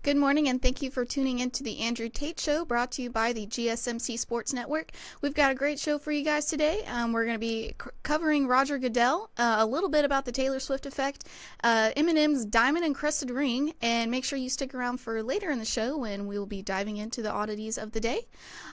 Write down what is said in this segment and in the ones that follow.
Good morning, and thank you for tuning in to the Andrew Tate Show, brought to you by the GSMC Sports Network. We've got a great show for you guys today. We're going to be covering Roger Goodell, a little bit about the Taylor Swift effect, M&M's diamond-encrusted ring, and make sure you stick around for later in the show when we will be diving into the oddities of the day.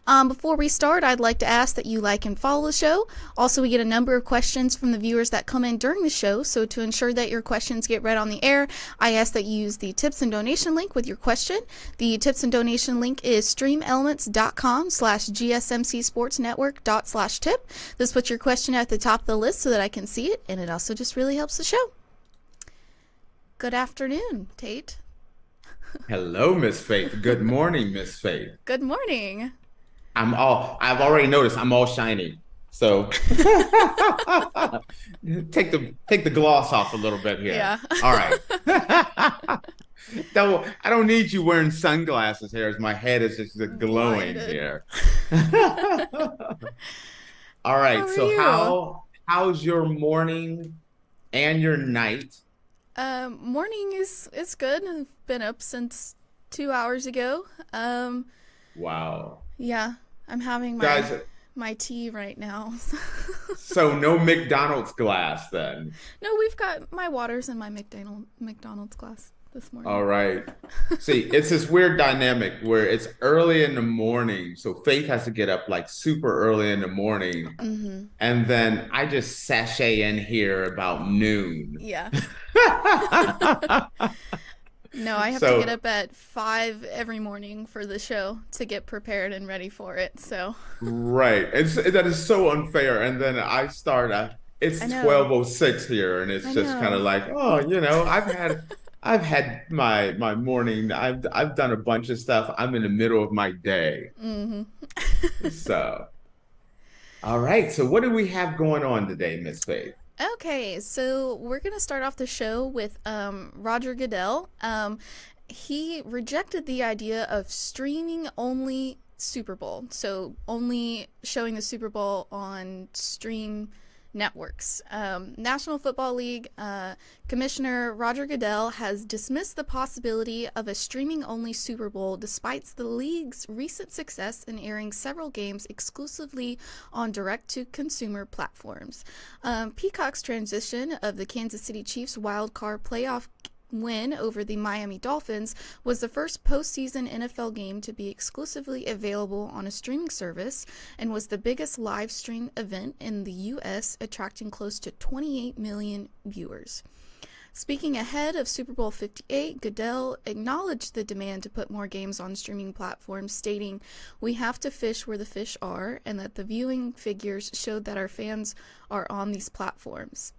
Before we start, I'd like to ask that you like and follow the show. Also, we get a number of questions from the viewers that come in during the show, so to ensure that your questions get read on the air, I ask that you use the tips and donation link with your question. The tips and donation link is streamelements.com/gsmcsportsnetwork./tip. This puts your question at the top of the list so that I can see it, and it also just really helps the show. Good afternoon, Tate. Hello, Miss Faith. Good morning, Miss Faith. Good morning. I've already noticed I'm all shiny. So take the gloss off a little bit here. Yeah. All right. I don't need you wearing sunglasses here as my head is just glowing here. All right. How's your morning and your night? Morning is good. I've been up since 2 hours ago. Wow. Yeah, I'm having my tea right now. So no McDonald's glass then? No, we've got my waters in my McDonald's glass this morning. All right. See, it's this weird dynamic where it's early in the morning. So Faith has to get up like super early in the morning. Mm-hmm. And then I just sashay in here about noon. Yeah. No, I have to get up at 5 every morning for the show to get prepared and ready for it. So right. That is so unfair. And then I start it's 12:06 here, and it's just kind of like, oh, I've had my morning. I've done a bunch of stuff. I'm in the middle of my day. Mm-hmm. So, all right. So what do we have going on today, Miss Faith? Okay, so we're going to start off the show with Roger Goodell. He rejected the idea of streaming only Super Bowl, so only showing the Super Bowl on stream networks. National Football League Commissioner Roger Goodell has dismissed the possibility of a streaming-only Super Bowl despite the league's recent success in airing several games exclusively on direct-to-consumer platforms. Peacock's transition of the Kansas City Chiefs wild-card playoff win over the Miami Dolphins was the first postseason NFL game to be exclusively available on a streaming service and was the biggest live stream event in the U.S., attracting close to 28 million viewers. Speaking ahead of Super Bowl 58, Goodell acknowledged the demand to put more games on streaming platforms, stating, "We have to fish where the fish are," and that the viewing figures showed that our fans are on these platforms.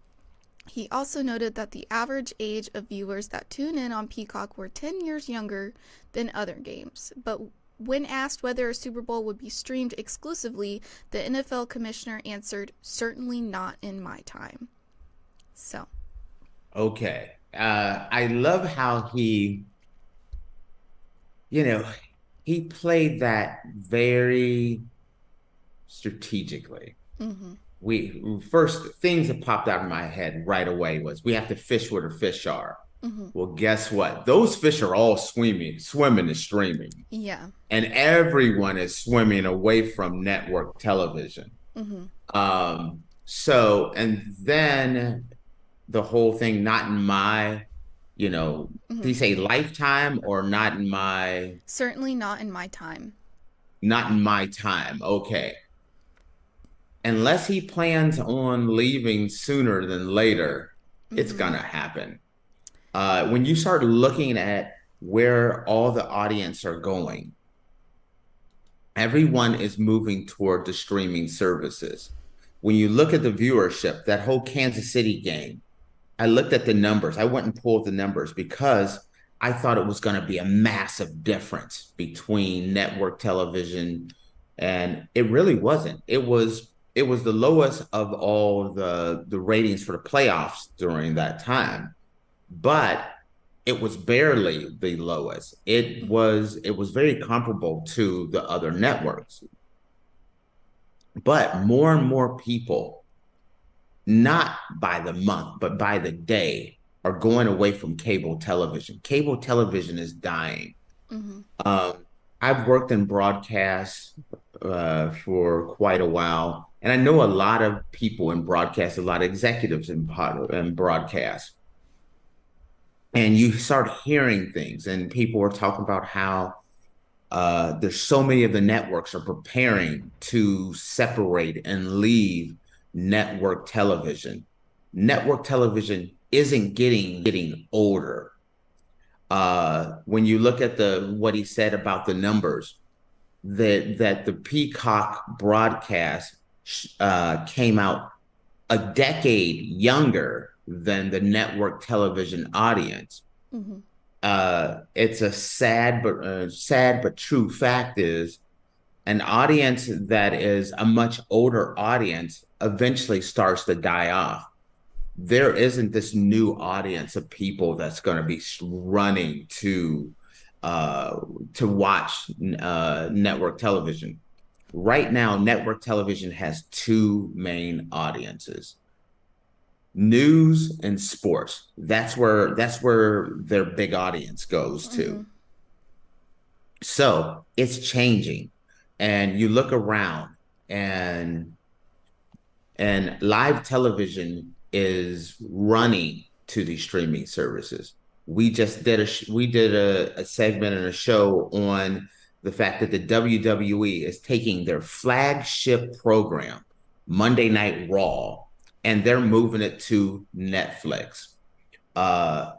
He also noted that the average age of viewers that tune in on Peacock were 10 years younger than other games. But when asked whether a Super Bowl would be streamed exclusively, the NFL commissioner answered, "Certainly not in my time." So. Okay. I love how he played that very strategically. Mm-hmm. First things that popped out of my head right away was we have to fish where the fish are. Mm-hmm. Well, guess what? Those fish are all swimming and streaming. Yeah. And everyone is swimming away from network television. Mm-hmm. And then the whole thing, not in my, mm-hmm. Did he say lifetime or not in my? Certainly not in my time. Not in my time. Okay. Unless he plans on leaving sooner than later, mm-hmm. it's going to happen. When you start looking at where all the audience are going, everyone is moving toward the streaming services. When you look at the viewership, that whole Kansas City game, I looked at the numbers. I went and pulled the numbers because I thought it was going to be a massive difference between network television, and it really wasn't. It was the lowest of all the ratings for the playoffs during that time, but it was barely the lowest. It was very comparable to the other networks. But more and more people, not by the month, but by the day, are going away from cable television. Cable television is dying. Mm-hmm. Um, I've worked in broadcast for quite a while, and I know a lot of people in broadcast, a lot of executives in broadcast. And you start hearing things, and people are talking about how there's so many of the networks are preparing to separate and leave network television. Network television isn't getting older. When you look at the what he said about the numbers, that the Peacock broadcast came out a decade younger than the network television audience. Mm-hmm. It's a sad but true fact is an audience that is a much older audience eventually starts to die off. There isn't this new audience of people that's going to be running uh, to watch network television. Right now, network television has two main audiences: news and sports. That's where their big audience goes Mm-hmm. to. So it's changing. And you look around and live television is running to these streaming services. We did a segment and a show on the fact that the WWE is taking their flagship program, Monday Night Raw, and they're moving it to Netflix. Uh,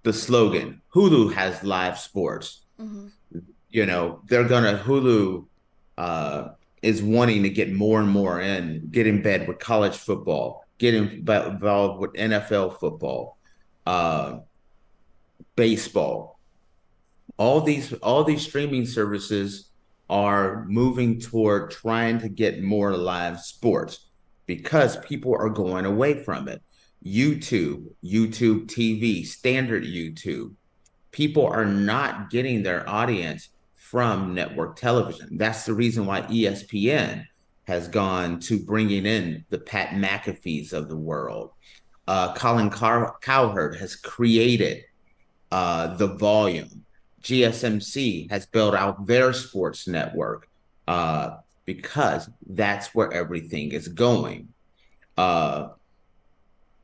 the slogan, Hulu has live sports. Mm-hmm. They're gonna Hulu uh, is wanting to get more and more in, get in bed with college football, involved with NFL football, uh, baseball. All these streaming services are moving toward trying to get more live sports because people are going away from it. YouTube TV, standard YouTube, people are not getting their audience from network television. That's the reason why ESPN has gone to bringing in the Pat McAfees of the world. Cowherd has created the volume. GSMC has built out their sports network because that's where everything is going. Uh,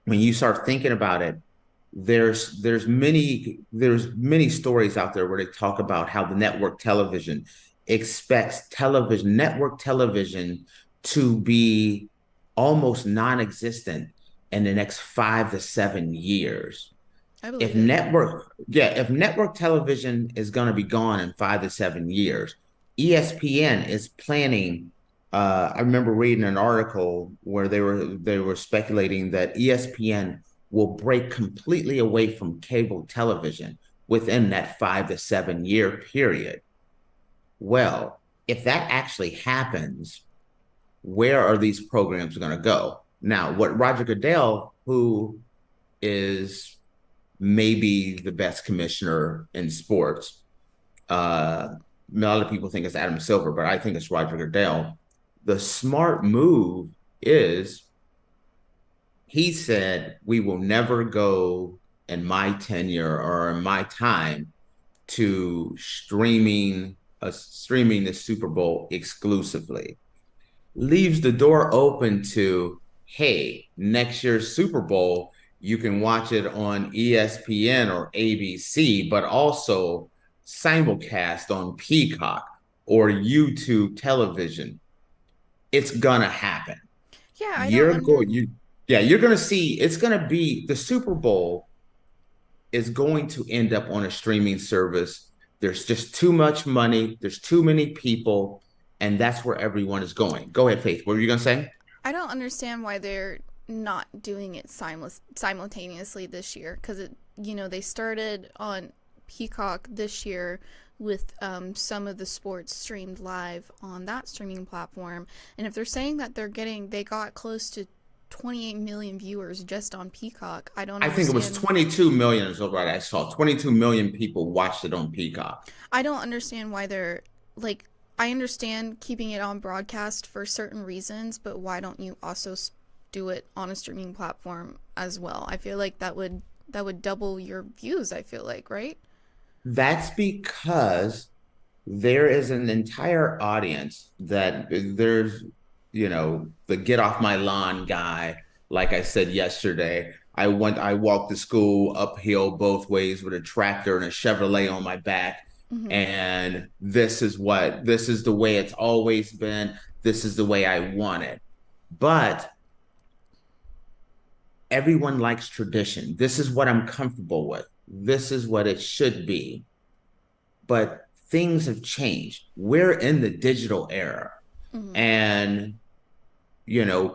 when you start thinking about it, there's many stories out there where they talk about how the network television expects network television to be almost non-existent in the next 5 to 7 years. I If believe it. network, yeah, if network television is going to be gone in 5 to 7 years, ESPN is planning. I remember reading an article where they were speculating that ESPN will break completely away from cable television within that 5 to 7 year period. Well, if that actually happens, where are these programs going to go? Now, what Roger Goodell, who is maybe the best commissioner in sports. A lot of people think it's Adam Silver, but I think it's Roger Goodell. The smart move is he said, we will never go in my tenure or in my time to streaming the Super Bowl exclusively. Leaves the door open to, hey, next year's Super Bowl, you can watch it on ESPN or ABC, but also simulcast on Peacock or YouTube television. It's gonna happen. Yeah, I don't You're under. going, you, yeah, you're gonna see. It's gonna be the Super Bowl is going to end up on a streaming service. There's just too much money. There's too many people, and that's where everyone is going. Go ahead, Faith. What were you gonna say? I don't understand why they're not doing it simultaneously this year, because they started on Peacock this year with some of the sports streamed live on that streaming platform. And if they're saying that they got close to 28 million viewers just on Peacock, I don't I think it was understand. 22 million is what I saw. 22 million people watched it on Peacock. I don't understand why they're like. I understand keeping it on broadcast for certain reasons, but why don't you also do it on a streaming platform as well? I feel like that would double your views. I feel like, right? That's because there is an entire audience that there's, the get off my lawn guy. Like I said yesterday, I walked to school uphill both ways with a tractor and a Chevrolet on my back. Mm-hmm. And this is the way it's always been. This is the way I want it. But everyone likes tradition. This is what I'm comfortable with. This is what it should be. But things have changed. We're in the digital era. Mm-hmm. And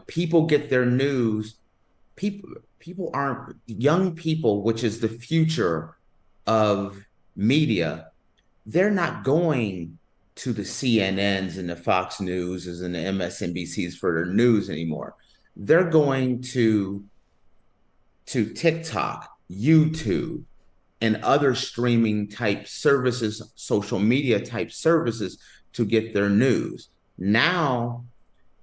people get their news. People aren't young people, which is the future of media. They're not going to the CNNs and the Fox Newses and the MSNBCs for their news anymore. They're going to TikTok, YouTube, and other streaming type services, social media type services to get their news. Now,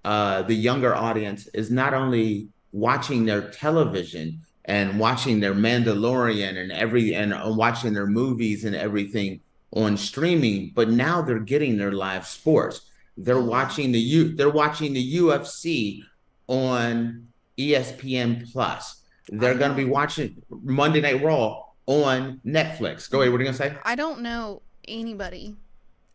the younger audience is not only watching their television and watching their Mandalorian and watching their movies and everything on streaming, but now they're getting their live sports. They're Oh yeah. watching they're watching the UFC on ESPN Plus. I They're going to be don't watching Monday Night Raw on Netflix. Go ahead. What are you going to say? I don't know anybody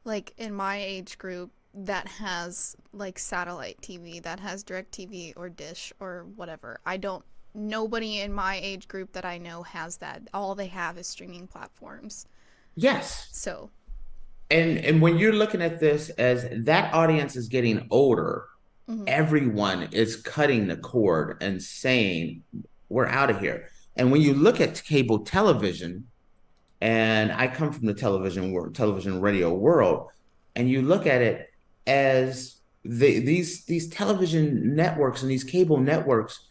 like in my age group that has like satellite TV, that has direct TV or dish or whatever. I don't Nobody in my age group that I know has that. All they have is streaming platforms. Yes. So, And when you're looking at this as that audience is getting older, mhm. everyone is cutting the cord and saying, we're out of here. And when you look at cable television, and I come from the television radio world, and you look at it as these television networks and these cable networks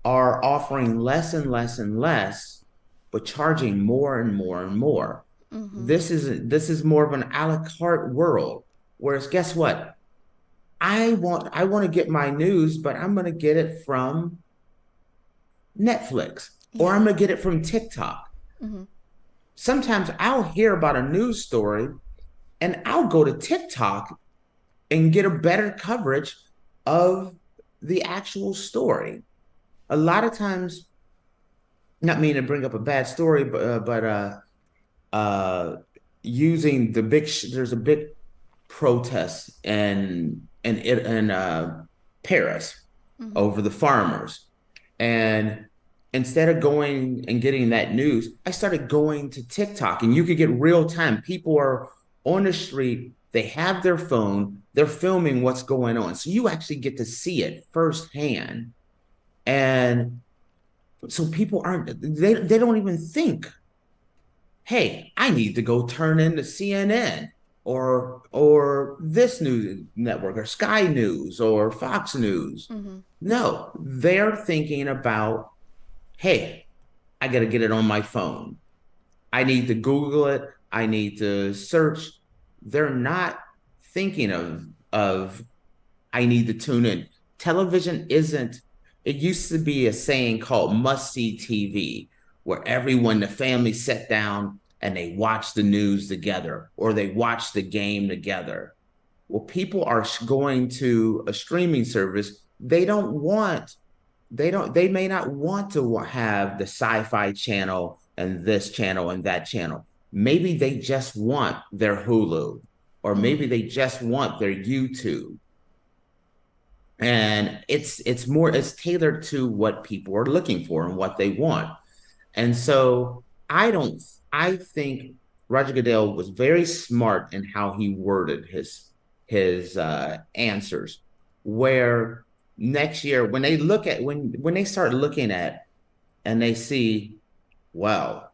are offering less and less and less, but charging more and more and more. Mhm. This is more of an a la carte world. Whereas guess what? I want to get my news, but I'm gonna get it from Netflix or Yeah. I'm gonna get it from TikTok. Mhm. Sometimes I'll hear about a news story and I'll go to TikTok and get a better coverage of the actual story. A lot of times, not meaning to bring up a bad story, but uh, using there's a big protest in Paris Mhm. over the farmers, and instead of going and getting that news, I started going to TikTok, and you could get real time. People are on the street, they have their phone, they're filming what's going on, so you actually get to see it firsthand. And so people aren't they don't even think, hey, I need to go turn into CNN or this news network or Sky News or Fox News. Mhm. No, they're thinking about, hey, I got to get it on my phone. I need to Google it. I need to search. They're not thinking of I need to tune in. Television isn't, it used to be a saying called must see TV, where everyone, the family sat down and they watched the news together or they watched the game together. Well, people are going to a streaming service. They may not want to have the sci-fi channel and this channel and that channel. Maybe they just want their Hulu, or maybe Mhm. they just want their YouTube. And it's tailored to what people are looking for and what they want. And so I think Roger Goodell was very smart in how he worded his answers. Where next year, when they start looking at and they see, wow,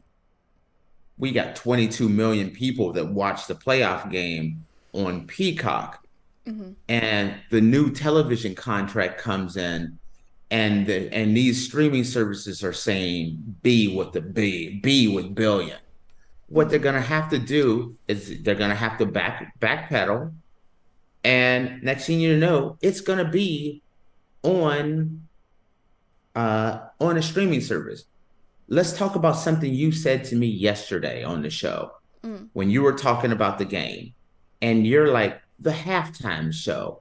we got 22 million people that watch the playoff game on Peacock, Mhm. and the new television contract comes in, and these streaming services are saying B with the B with billion. What they're Mhm. gonna have to do is they're gonna have to backpedal, and next thing you know, it's gonna be on on a streaming service. Let's talk about something you said to me yesterday on the show. Mm. when you were talking about the game, and you're like, the halftime show.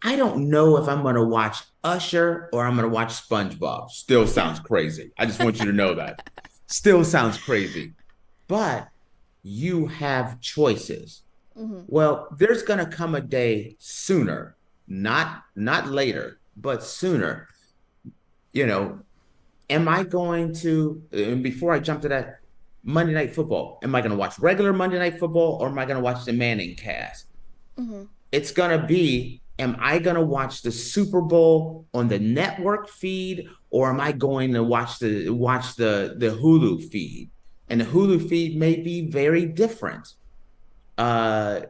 I don't know if I'm going to watch Usher or I'm going to watch SpongeBob. Still sounds crazy. I just want you to know that. Still sounds crazy. But you have choices. Mm-hmm. Well, there's going to come a day sooner, not later, but sooner. You know, am I going to, and before I jump to that, Monday Night Football, am I going to watch regular Monday Night Football or am I going to watch the Manning cast? Mm-hmm. It's going to be, am I going to watch the Super Bowl on the network feed or am I going to watch the Hulu feed? And the Mm-hmm. Hulu feed may be very different. I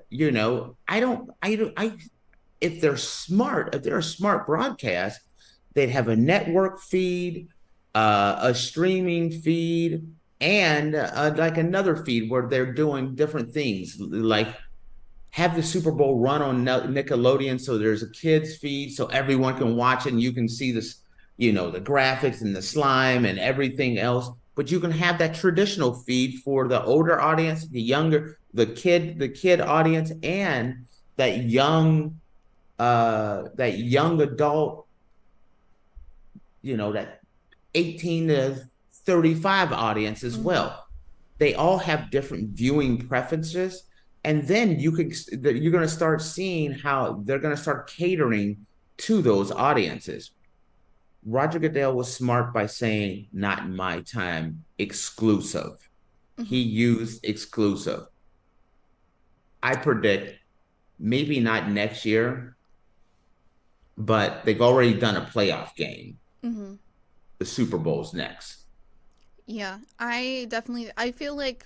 if they're a smart broadcast, they'd have a network feed, a streaming feed, and like another feed where they're doing different things, like have the Super Bowl run on Nickelodeon, so there's a kids feed, so everyone can watch it, and you can see this, the graphics and the slime and everything else. But you can have that traditional feed for the older audience, the kid audience, and that young adult, that 18 to 35 audience as Mm-hmm. well. They all have different viewing preferences. And then you're going to start seeing how they're going to start catering to those audiences. Roger Goodell was smart by saying, not in my time, exclusive. He Mm-hmm. used exclusive. I predict maybe not next year, but they've already done a playoff game. Mm-hmm. The Super Bowl's next. Yeah, I feel like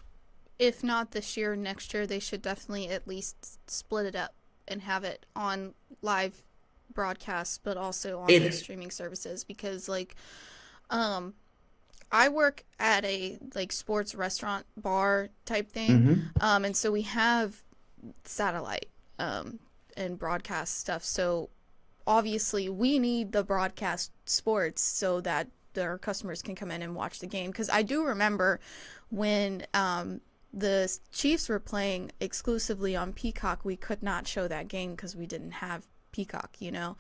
if not this year, next year they should definitely at least split it up and have it on live broadcasts, but also on the It streaming services because um I work at a sports restaurant bar type thing, mhm. and so we have satellite and broadcast stuff. So obviously we need the broadcast sports so that our customers can come in and watch the game. Because I do remember when the Chiefs were playing exclusively on Peacock, we could not show that game because we didn't have Peacock, Mhm.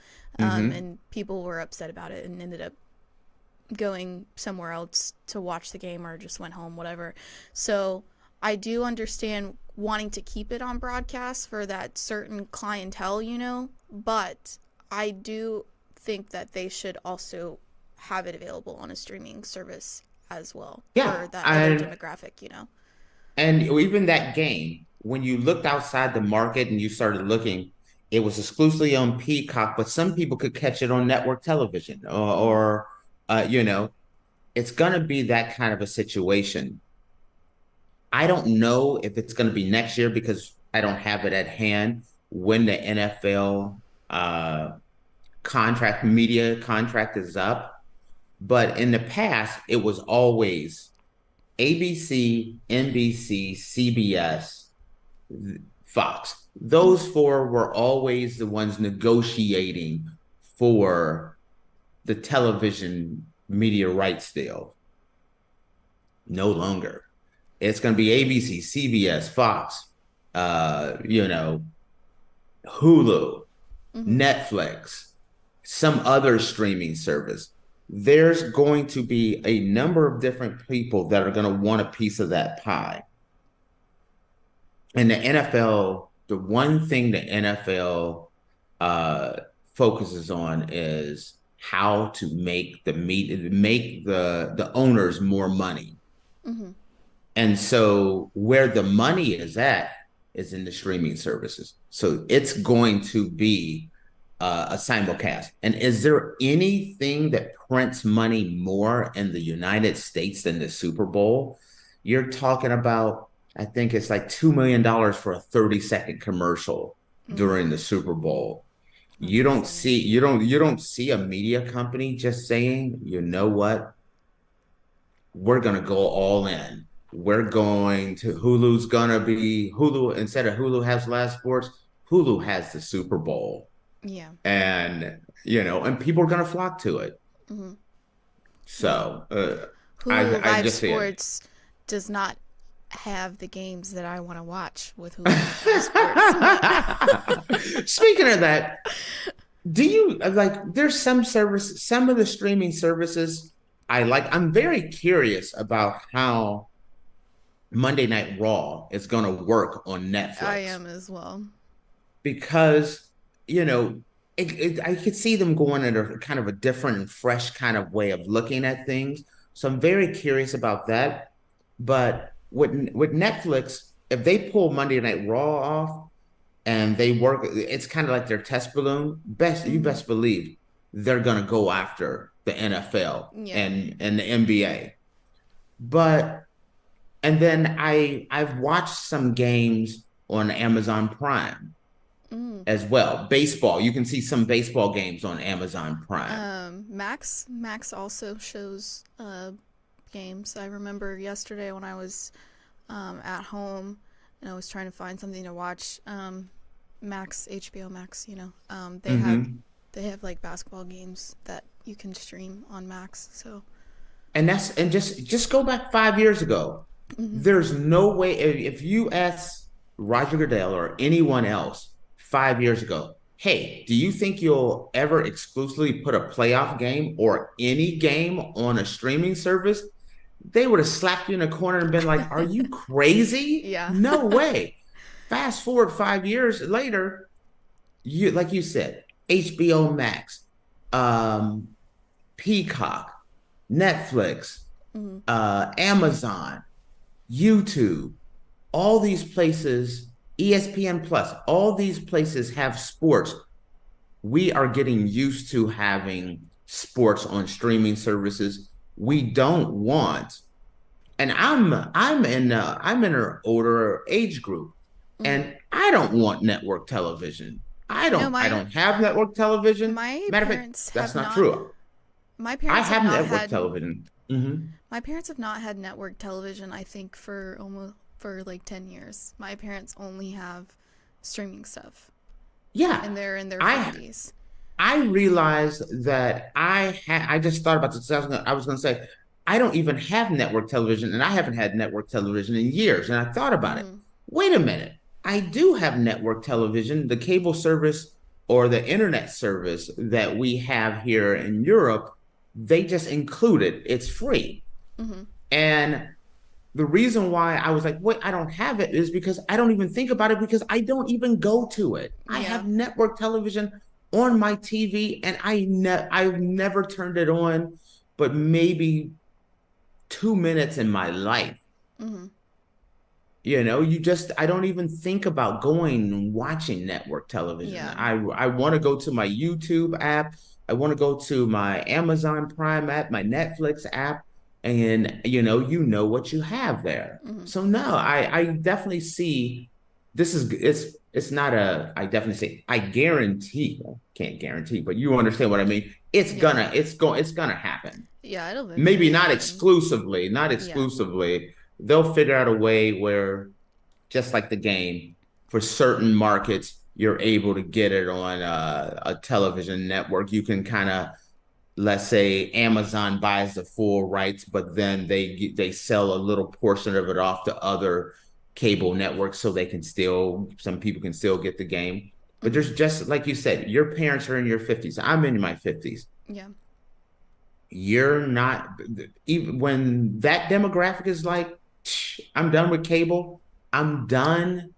and people were upset about it and ended up going somewhere else to watch the game or just went home, whatever. So I do understand wanting to keep it on broadcast for that certain clientele, but I do think that they should also have it available on a streaming service as well Yeah, for that other and demographic. even that game, when you looked outside the market and you started looking, it was exclusively on Peacock, but some people could catch it on network television, or, Mm-hmm. or uh, you know, it's gonna be that kind of a situation. I don't know if it's gonna be next year because I don't have it at hand when the NFL media contract is up. But in the past, it was always ABC, NBC, CBS, Fox. Those Mm-hmm. four were always the ones negotiating for the television media rights deal. No longer. It's going to be ABC, CBS, Fox, Hulu, Mm-hmm. Netflix, some other streaming service. There's going to be a number of different people that are going to want a piece of that pie. And the NFL, the one thing the NFL uh, focuses on is how to make the owners more money. Mm-hmm. And so where the money is is in the streaming services. So it's going to be a simulcast. And is there anything that prints money more in the United States than the Super Bowl? You're talking about, I think it's like $2 million for a 30-second commercial Mm-hmm. during the Super Bowl. That's insane. You don't see a media company just saying, you know what, we're gonna go all in. We're going to Hulu instead of Hulu has live sports, Hulu has the Super Bowl. Yeah. And people are gonna flock to it. Mm-hmm. Yeah. So Hulu I Live just see it. Sports does not have the games that I want to watch with Hulu Sports. Speaking of that, do you like? There's some of the streaming services I like. I'm very curious about how Monday Night Raw is going to work on Netflix. I am as well. Because, I could see them going at a kind of a different and fresh kind of way of looking at things. So I'm very curious about that. But with Netflix, if they pull Monday Night Raw off and they work, it's kind of like their test balloon. You best believe they're going to go after the NFL and the NBA. And then I've watched some games on Amazon Prime as well. Baseball. You can see some baseball games on Amazon Prime. Max also shows games. I remember yesterday when I was at home and I was trying to find something to watch. HBO Max, they have like basketball games that you can stream on Max. So, and just go back 5 years ago. There's no way, if you ask Roger Goodell or anyone else 5 years ago, hey, do you think you'll ever exclusively put a playoff game or any game on a streaming service? They would have slapped you in a corner and been like, are you crazy? Yeah. No way. Fast forward 5 years later, like you said, HBO Max, Peacock, Netflix, Amazon, YouTube, all these places, ESPN Plus, all these places have sports. We are getting used to having sports on streaming services. We don't want, and I'm in an older age group, and I don't want network television. I don't have network television. Matter of fact, that's not true. My parents have network television. My parents have not had network television, I think, for like 10 years. My parents only have streaming stuff. Yeah. And they're in their 50s. I realized that I just thought about this. I was going to say, I don't even have network television, and I haven't had network television in years. And I thought about it. Wait a minute. I do have network television, the cable service or the internet service that we have here in Europe. They just include it. It's free. And the reason why I was like, wait, I don't have it is because I don't even think about it because I don't even go to it. I have network television on my TV and I've never turned it on, but maybe 2 minutes in my life. I don't even think about going and watching network television. I want to go to my YouTube app. I want to go to my Amazon Prime app, my Netflix app, and you what you have there. So no, I definitely see this is it's not I definitely say I can't guarantee, but you understand what I mean. It's gonna happen. Yeah, it'll maybe not exclusively. They'll figure out a way where, just like the game, for certain markets, you're able to get it on a television network. You can kind of, let's say Amazon buys the full rights, but then they sell a little portion of it off to other cable networks so some people can still get the game. But there's, just like you said, your parents are in your 50s. I'm in my 50s. Yeah. You're not, even when that demographic is like, I'm done with cable, I'm done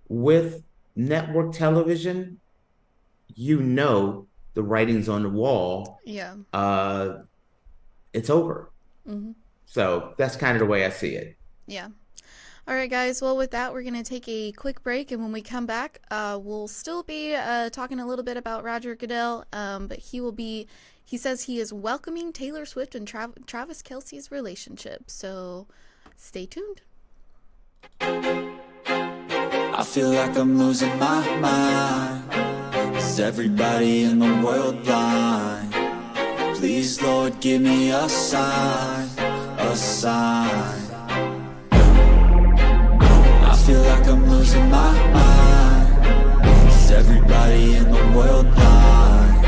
with network television, the writing's on the wall. Yeah. It's over. So that's kind of the way I see it. Yeah. All right, guys. Well, with that, we're going to take a quick break. And when we come back, we'll still be talking a little bit about Roger Goodell. But he says he is welcoming Taylor Swift and Travis Kelce's relationship. So stay tuned. I feel like I'm losing my mind. Is everybody in the world blind? Please, Lord, give me a sign, a sign. I feel like I'm losing my mind. Is everybody in the world blind?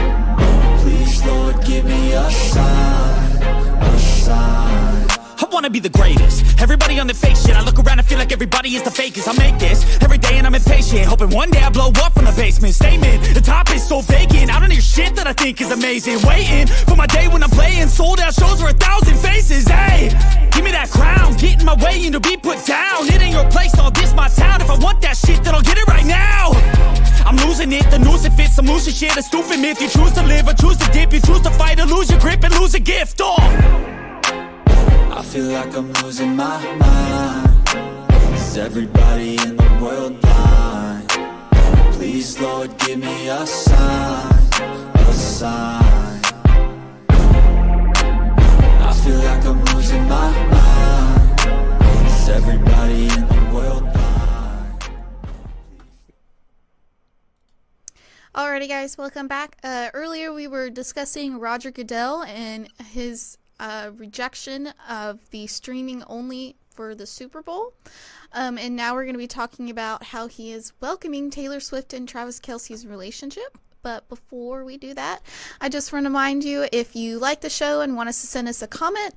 Please, Lord, give me a sign, a sign. I wanna be the greatest. Everybody on the fake shit, I look around and feel like everybody is the fakest. I make this every day and I'm impatient, hoping one day I blow up from the basement. Statement, the top is so vacant, I don't hear shit that I think is amazing. Waiting for my day when I'm playing sold out shows for 1,000 faces. Hey, give me that crown, get in my way and to be put down. It ain't your place, all this my town. If I want that shit, then I'll get it right now. I'm losing it, the noose it fits, I'm losing shit. A stupid myth, you choose to live or choose to dip. You choose to fight or lose your grip and lose a gift. Oh, I feel like I'm losing my mind. Is everybody in the world blind? Please, Lord, give me a sign, a sign. I feel like I'm losing my mind. Is everybody in the world blind? Alrighty, guys, welcome back. Earlier we were discussing Roger Goodell and his rejection of the streaming only for the Super Bowl. And now we're going to be talking about how he is welcoming Taylor Swift and Travis Kelce's relationship. But before we do that, I just want to remind you, if you like the show and want us to send us a comment,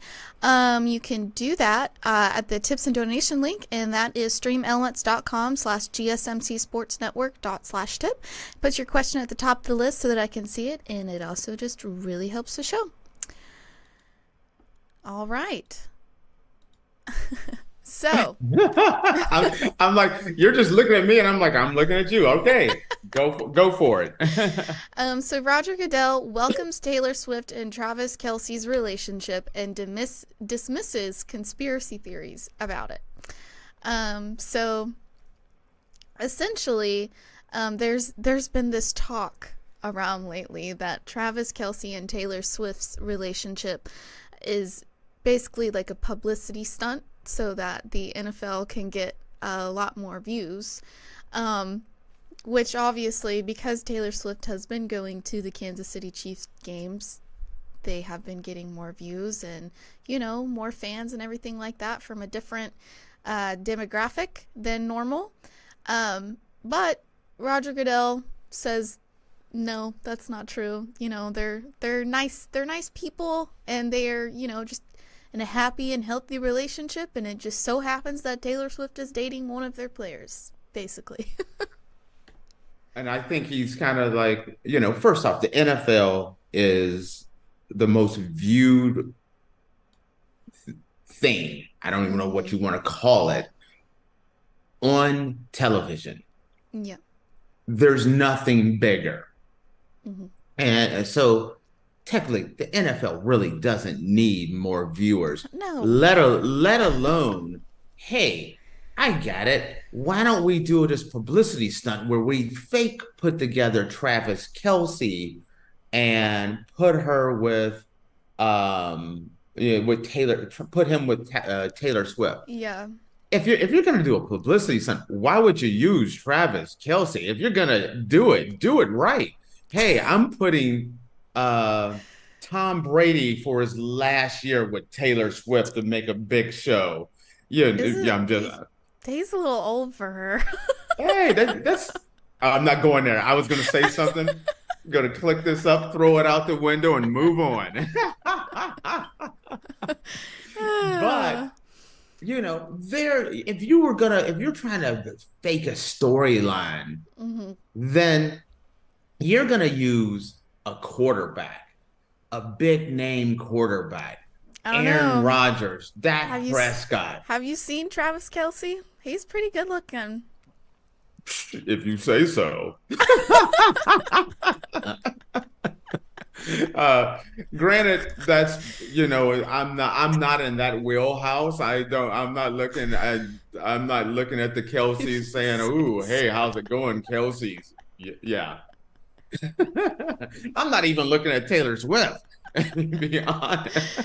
you can do that at the tips and donation link, and that is streamelements.com/gsmcsportsnetwork./tip. Put your question at the top of the list so that I can see it, and it also just really helps the show. All right. So I'm like, you're just looking at me, and I'm like, I'm looking at you. Okay, go for it. So Roger Goodell welcomes Taylor Swift and Travis Kelce's relationship and dismisses conspiracy theories about it. So essentially, there's been this talk around lately that Travis Kelce and Taylor Swift's relationship is basically like a publicity stunt so that the NFL can get a lot more views. Which obviously, because Taylor Swift has been going to the Kansas City Chiefs games, they have been getting more views and, more fans and everything like that from a different demographic than normal. But Roger Goodell says, no, that's not true. They're nice people, and they're, just in a happy and healthy relationship, and it just so happens that Taylor Swift is dating one of their players, basically. And I think he's kind of like, first off, the NFL is the most viewed thing. I don't even know what you want to call it on television. Yeah. There's nothing bigger. Mm-hmm. And so technically the NFL really doesn't need more viewers. No. Let alone, hey, I got it. Why don't we do this publicity stunt where we fake put together Travis Kelce and put her with Taylor, put him with Taylor Swift. Yeah. If you're gonna do a publicity stunt, why would you use Travis Kelce? If you're gonna do it right. Hey, I'm putting Tom Brady for his last year with Taylor Swift to make a big show. I'm just. He's a little old for her. Hey, that's. I'm not going there. I was gonna say something. I'm gonna click this up, throw it out the window, and move on. But if you're trying to fake a storyline, Mm-hmm. then you're gonna use a quarterback, a big name quarterback, Aaron Rodgers, Dak Prescott. Have you seen Travis Kelce? He's pretty good looking. If you say so. Granted, that's I'm not in that wheelhouse. I'm not looking at the Kelce's saying, "Ooh, hey, how's it going, Kelce's?" Yeah. I'm not even looking at Taylor Swift, to be honest.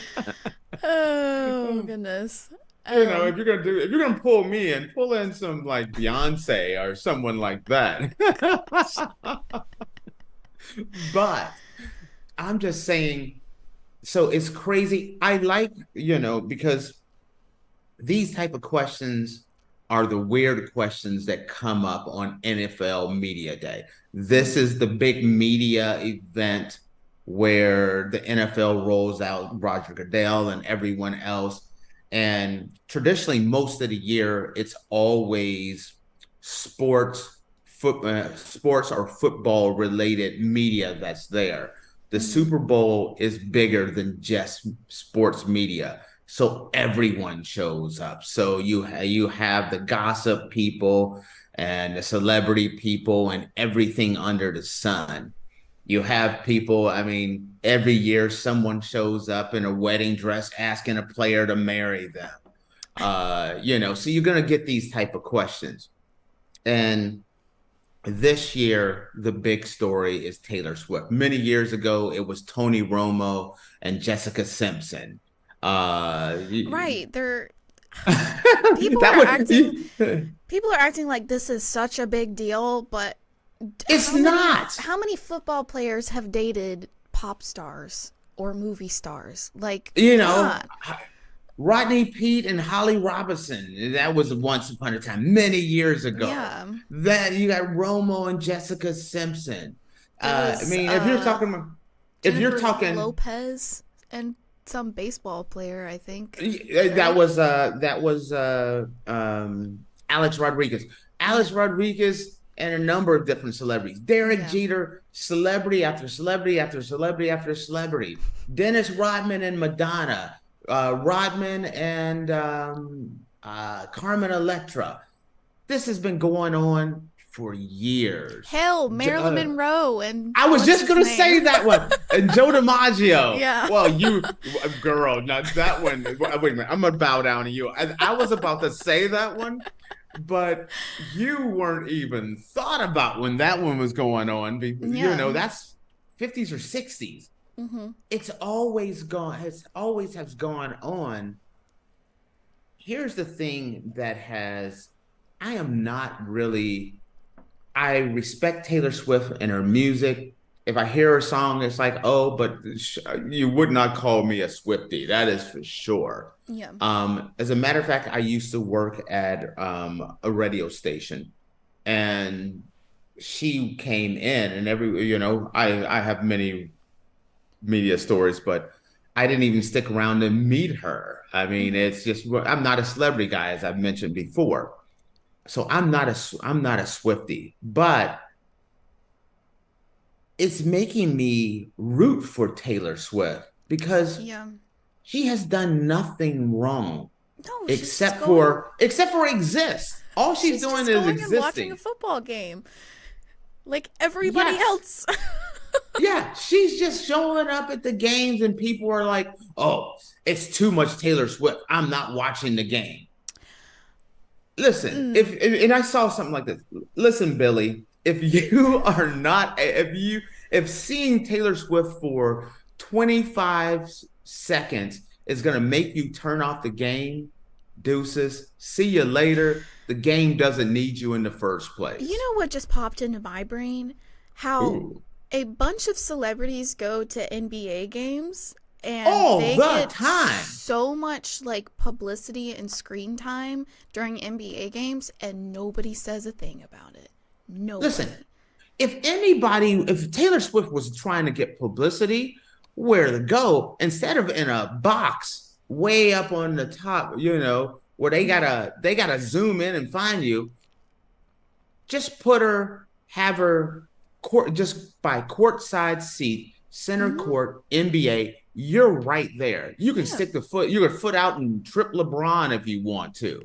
Oh goodness. If you're gonna pull me in, pull in some like Beyonce or someone like that. But I'm just saying, so it's crazy. I like, because these type of questions are the weird questions that come up on NFL Media Day. This is the big media event where the NFL rolls out Roger Goodell and everyone else. And traditionally, most of the year, it's always sports or football related media that's there. The Super Bowl is bigger than just sports media. So everyone shows up. So you have the gossip people and the celebrity people and everything under the sun. You have people, I mean, every year someone shows up in a wedding dress asking a player to marry them. So you're going to get these type of questions. And this year, the big story is Taylor Swift. Many years ago, it was Tony Romo and Jessica Simpson. Right. They're people are acting like this is such a big deal, but it's not. How many football players have dated pop stars or movie stars? Like, Rodney Peete and Holly Robinson. That was once upon a time, many years ago. Yeah. Then you got Romo and Jessica Simpson. Was, if you're talking Lopez and some baseball player, I think. That was Alex Rodriguez. Alex Rodriguez and a number of different celebrities. Derek Jeter, celebrity after celebrity after celebrity after celebrity. Dennis Rodman and Madonna. Rodman and Carmen Electra. This has been going on for years. Hell, Marilyn Monroe and I was just gonna say that one. And Joe DiMaggio. Yeah. Well, you girl, not that one. Wait a minute, I'm gonna bow down to you. I was about to say that one, but you weren't even thought about when that one was going on. That's 50s or 60s. Mm-hmm. It's always has gone on. Here's the thing I respect Taylor Swift and her music. If I hear her song, it's like, oh, but you would not call me a Swiftie. That is for sure. Yeah. As a matter of fact, I used to work at a radio station, and she came in, and I have many media stories, but I didn't even stick around to meet her. I mean, it's just, I'm not a celebrity guy, as I've mentioned before. So I'm not a Swiftie, but it's making me root for Taylor Swift because she has done nothing wrong. No, except for exist. All she's doing is existing. And watching a football game like everybody else. Yeah, she's just showing up at the games and people are like, oh, it's too much Taylor Swift. I'm not watching the game. Listen, if I saw something like this, listen, Billy, if seeing Taylor Swift for 25 seconds is going to make you turn off the game, deuces, see you later. The game doesn't need you in the first place. You know what just popped into my brain? How a bunch of celebrities go to NBA games and they get so much like publicity and screen time during NBA games and nobody says a thing about it. Nobody. Listen, if Taylor Swift was trying to get publicity, where to go, instead of in a box way up on the top, where they gotta zoom in and find you, just have her just by courtside seat, center court, NBA, you're right there. You can stick your foot out and trip LeBron if you want to.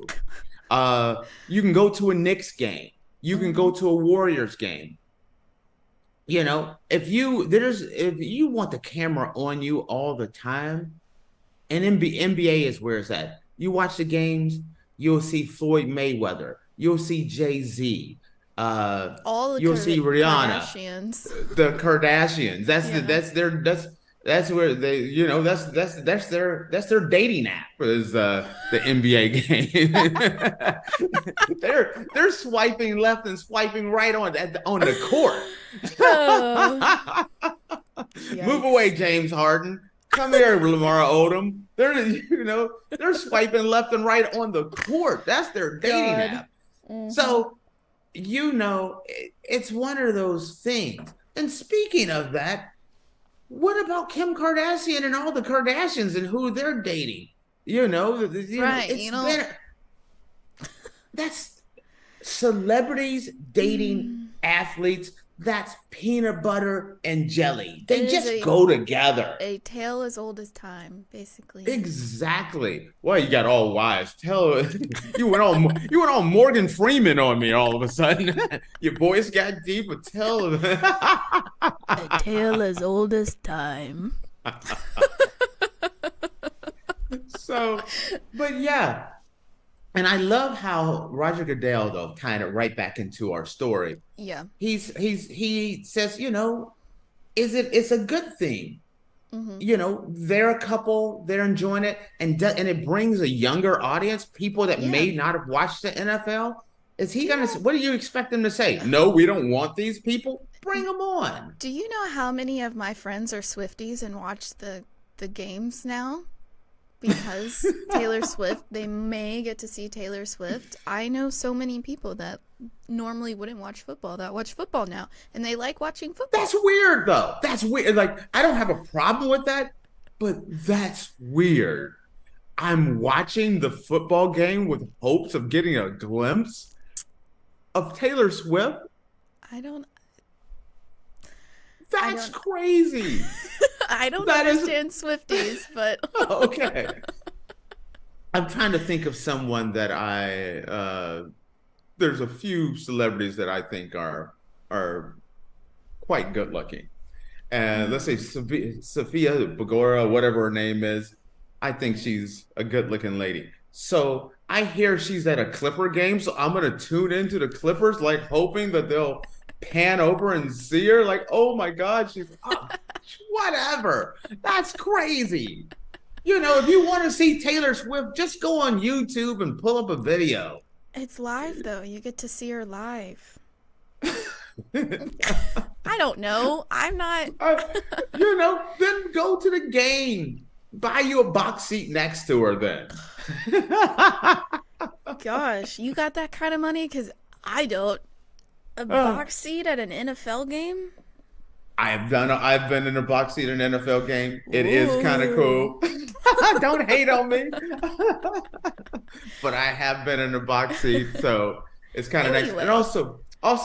You can go to a Knicks game. You can go to a Warriors game. If you want the camera on you all the time, and NBA is where it's at. You watch the games, you'll see Floyd Mayweather, you'll see Jay-Z, you'll see Rihanna, the Kardashians. That's where they, that's their dating app is the NBA game. they're swiping left and swiping right on the court. Move away, James Harden. Come here, Lamar Odom. They're swiping left and right on the court. That's their dating app. Mm-hmm. So, it's one of those things. And speaking of that, what about Kim Kardashian and all the Kardashians and who they're dating? Right, it's been that's celebrities dating athletes. That's peanut butter and jelly. They It is just go together. a tale as old as time, basically. Exactly. Well, you got all wise. You went all Morgan Freeman on me all of a sudden. Your voice got deep. But A tale as old as time. So, but yeah. And I love how Roger Goodell, though, kind of right back into our story. Yeah. He says, it's a good thing. They're a couple, they're enjoying it, and it brings a younger audience, people that may not have watched the NFL. Is he gonna? What do you expect them to say? No, we don't want these people. Bring them on. Do you know how many of my friends are Swifties and watch the games now? Because Taylor Swift, they may get to see Taylor Swift. I know so many people that normally wouldn't watch football that watch football now, and they like watching football. That's weird, though. That's weird. Like, I don't have a problem with that, but that's weird. I'm watching the football game with hopes of getting a glimpse of Taylor Swift. That's crazy. I don't understand Swifties, but okay. I'm trying to think of someone that there's a few celebrities that I think are quite good looking. And let's say Sophia Bagora, whatever her name is, I think she's a good looking lady. So I hear she's at a Clipper game, so I'm gonna tune into the Clippers, like hoping that they'll pan over and see her, like, oh my God, she's whatever. That's crazy. If you want to see Taylor Swift, just go on YouTube and pull up a video. It's live, though. You get to see her live. I don't know. I'm not. Then go to the game. Buy you a box seat next to her then. Gosh, you got that kind of money? Because I don't. A box seat at an NFL game? I've been in a box seat at an NFL game. It is kind of cool. Don't hate on me. But I have been in a box seat, so it's kind of nice. And also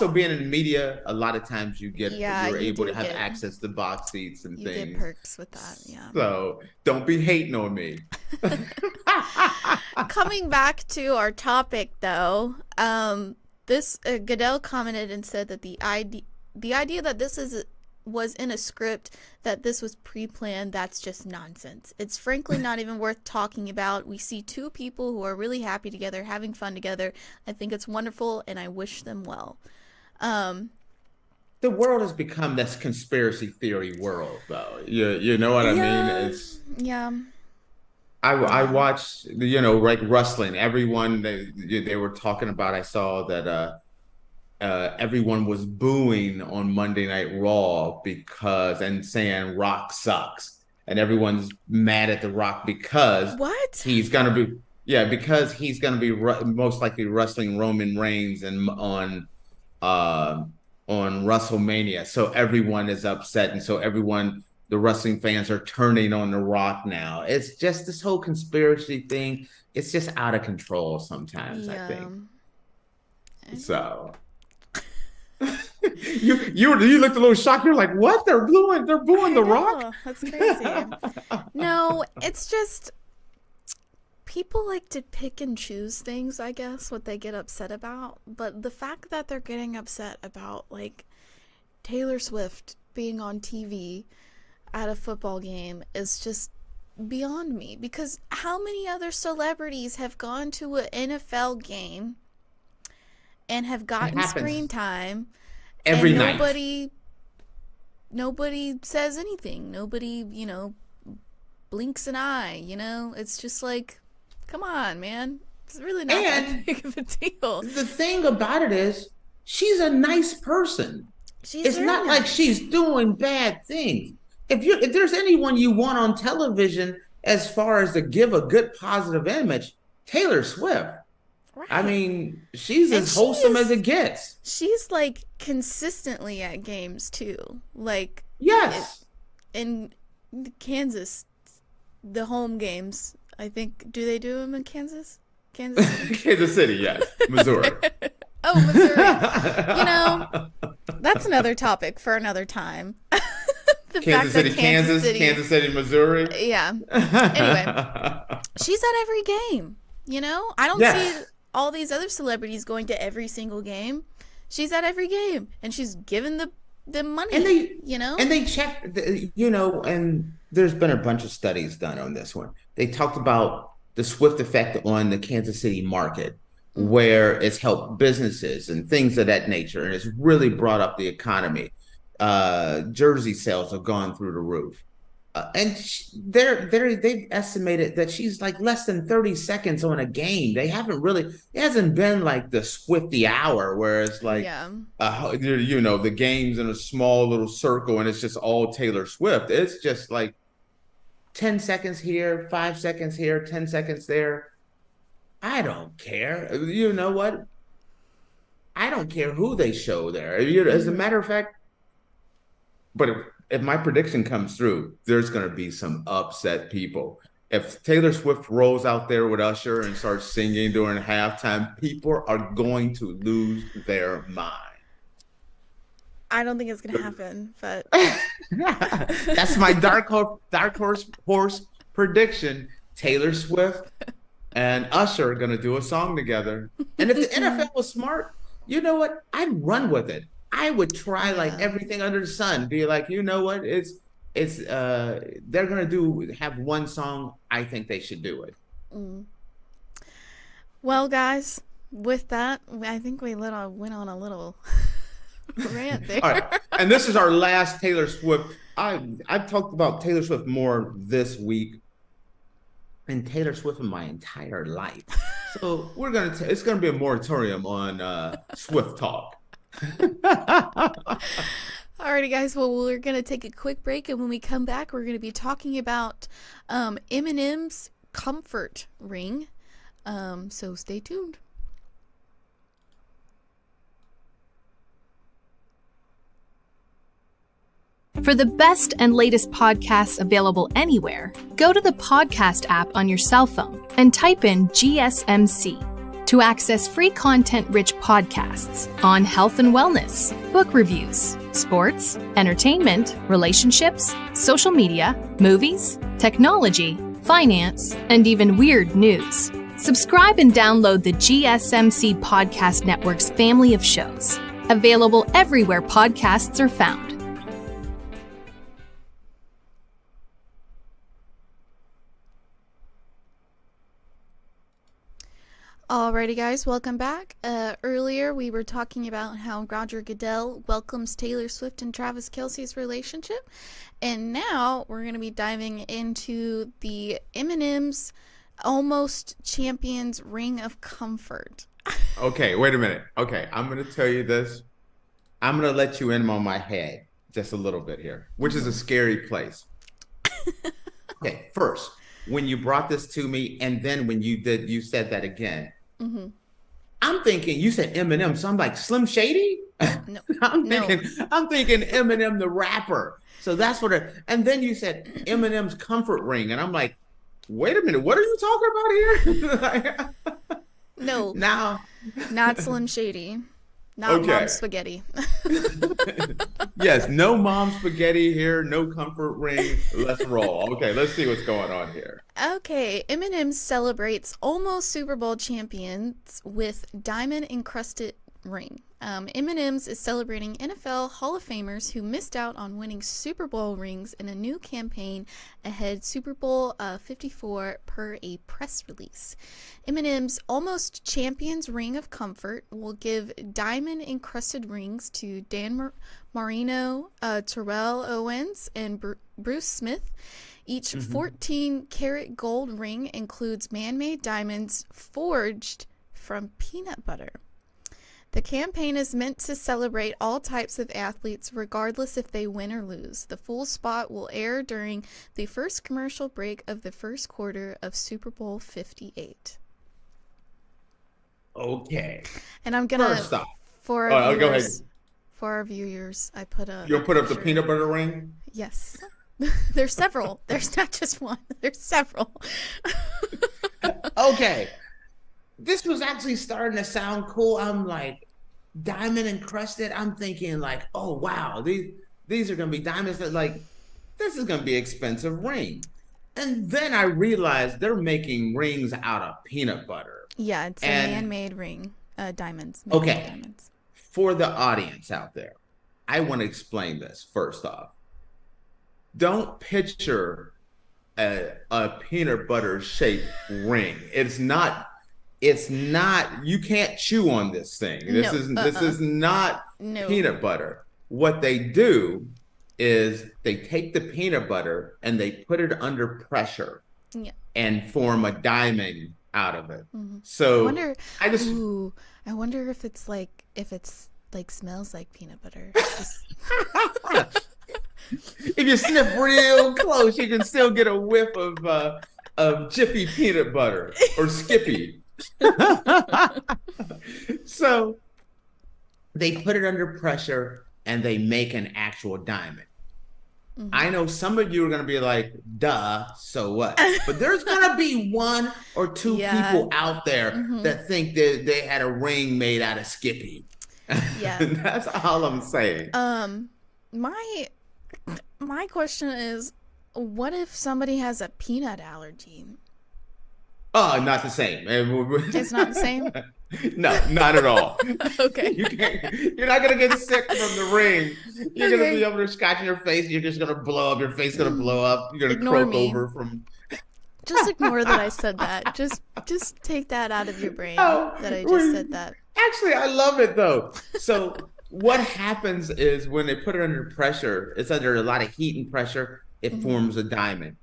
being in media, a lot of times you're able to have access to box seats and things. You get perks with that, yeah. So don't be hating on me. Coming back to our topic, though, this Goodell commented and said that the idea that this was in a script, that this was pre-planned, that's just nonsense. It's frankly not even worth talking about. We see two people who are really happy together, having fun together. I think it's wonderful, and I wish them well. The world has become this conspiracy theory world, though. You know what I mean? I watched, like wrestling. Everyone they were talking about. I saw that everyone was booing on Monday Night Raw and saying Rock sucks, and everyone's mad at The Rock because he's gonna be most likely wrestling Roman Reigns and on WrestleMania. So everyone is upset, and so the wrestling fans are turning on The Rock now. It's just this whole conspiracy thing. It's just out of control sometimes, I think. So you looked a little shocked. You're like, what? They're booing The Rock? That's crazy. No, it's just people like to pick and choose things, I guess, what they get upset about. But the fact that they're getting upset about, like, Taylor Swift being on TV at a football game is just beyond me. Because how many other celebrities have gone to an NFL game and have gotten screen time every and night? Nobody says anything. Nobody, blinks an eye, It's just like, come on, man. It's really not that big of a deal. The thing about it is, she's a nice person. It's not like she's doing bad things. If there's anyone you want on television as far as to give a good positive image, Taylor Swift. Right. I mean, she's as wholesome as it gets. She's like consistently at games too. Like, yes. In Kansas, the home games, I think, do they do them in Kansas? Kansas City? Kansas City, yes. Missouri. Oh, Missouri. You know, that's another topic for another time. Kansas City, Kansas City, Missouri. Yeah. Anyway, she's at every game. You know, I don't see all these other celebrities going to every single game. She's at every game, and she's given the money. And they check. And there's been a bunch of studies done on this one. They talked about the Swift effect on the Kansas City market, where it's helped businesses and things of that nature, and it's really brought up the economy. Jersey sales have gone through the roof. And they've estimated that she's like less than 30 seconds on a game. It hasn't been like the Swifty hour where it's like, the game's in a small little circle and it's just all Taylor Swift. It's just like 10 seconds here, 5 seconds here, 10 seconds there. I don't care. You know what? I don't care who they show there. As a matter of fact, but if my prediction comes through, there's going to be some upset people. If Taylor Swift rolls out there with Usher and starts singing during halftime, people are going to lose their mind. I don't think it's going to happen, but that's my dark horse prediction. Taylor Swift and Usher are going to do a song together. And if the NFL was smart, you know what? I'd run with it. I would try like everything under the sun. Be like, you know what? They're gonna have one song. I think they should do it. Well, guys, with that, I think we went on a little rant there. All right, and this is our last Taylor Swift. I've talked about Taylor Swift more this week, and Taylor Swift in my entire life. So it's gonna be a moratorium on Swift talk. Alrighty, guys. Well, we're gonna take a quick break, and when we come back, we're gonna be talking about M&Ms Comfort Ring. So stay tuned. For the best and latest podcasts available anywhere, go to the podcast app on your cell phone and type in GSMC. To access free content-rich podcasts on health and wellness, book reviews, sports, entertainment, relationships, social media, movies, technology, finance, and even weird news. Subscribe and download the GSMC Podcast Network's family of shows, available everywhere podcasts are found. Alrighty, guys, welcome back. Earlier, we were talking about how Roger Goodell welcomes Taylor Swift and Travis Kelce's relationship, and now we're going to be diving into the M&Ms Almost Champions Ring of Comfort. Okay, wait a minute. Okay, I'm going to tell you this. I'm going to let you in on my head just a little bit here, which is a scary place. Okay, first, when you brought this to me, and then when you said that again, I'm thinking you said Eminem, so I'm like Slim Shady. No, I'm thinking Eminem the rapper. So that's and then you said Eminem's Comfort Ring, and I'm like, wait a minute, what are you talking about here? No, now not Slim Shady. Not Mom Spaghetti. Yes, no Mom Spaghetti here, no Comfort Ring. Let's roll. Okay, let's see what's going on here. Okay, M&M's celebrates almost Super Bowl champions with diamond-encrusted ring. M&M's is celebrating NFL Hall of Famers who missed out on winning Super Bowl rings in a new campaign ahead Super Bowl 54 per a press release. M&M's Almost Champions Ring of Comfort will give diamond-encrusted rings to Dan Marino, Terrell Owens, and Bruce Smith. Each 14-karat gold ring includes man-made diamonds forged from peanut butter. The campaign is meant to celebrate all types of athletes, regardless if they win or lose. The full spot will air during the first commercial break of the first quarter of Super Bowl 58. Okay. And I'm gonna first off, for our go ahead. viewers, I put a. You'll put up the peanut butter ring? Yes. There's several. There's not just one. There's several. Okay. This was actually starting to sound cool. I'm like, diamond encrusted. I'm thinking like, oh wow, these are gonna be diamonds. That like, this is gonna be an expensive ring. And then I realized they're making rings out of peanut butter. Yeah, it's a man-made ring. Diamonds. Okay. Diamonds. For the audience out there, I want to explain this first off. Don't picture a peanut butter shaped ring. It's not, you can't chew on this thing. This is not peanut butter. What they do is they take the peanut butter and they put it under pressure and form a diamond out of it. Mm-hmm. So I wonder if it's like smells like peanut butter. If you sniff real close, you can still get a whiff of Jiffy peanut butter or Skippy. So they put it under pressure and they make an actual diamond. Mm-hmm. I know some of you are going to be like, duh, so what? But there's going to be one or two people out there that think that they had a ring made out of Skippy. Yeah. That's all I'm saying. My question is, what if somebody has a peanut allergy? Oh, not the same. It's not the same? No, not at all. Okay. You're not going to get sick from the ring. You're going to be able to scratch in your face. You're just going to blow up. Your face is going to blow up. You're going to croak over from... Just ignore that I said that. Just take that out of your brain that I just said that. Actually, I love it, though. So what happens is when they put it under pressure, it's under a lot of heat and pressure, it forms a diamond.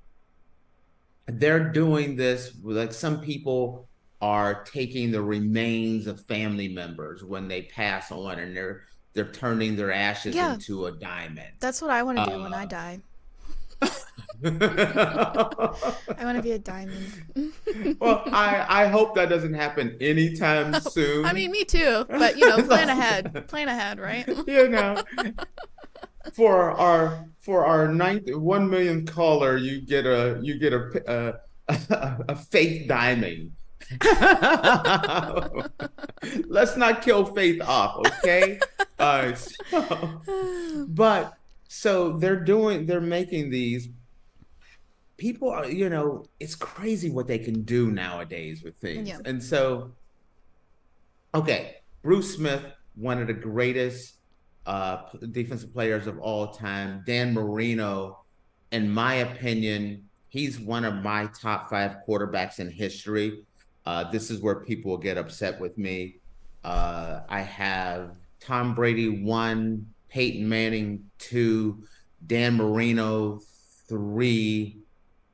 They're doing this, like some people are taking the remains of family members when they pass on, and they're turning their ashes into a diamond. That's what I want to do when I die. I want to be a diamond. Well, I hope that doesn't happen anytime soon. I mean, me too. But plan ahead, right? For our 1 millionth caller, you get a Faith diamond. Let's not kill Faith off, okay? So they're making these. People are, it's crazy what they can do nowadays with things. Yeah. And so, okay, Bruce Smith, one of the greatest defensive players of all time. Dan Marino, in my opinion, he's one of my top 5 quarterbacks in history. This is where people will get upset with me. I have Tom Brady 1, Peyton Manning 2, Dan Marino 3.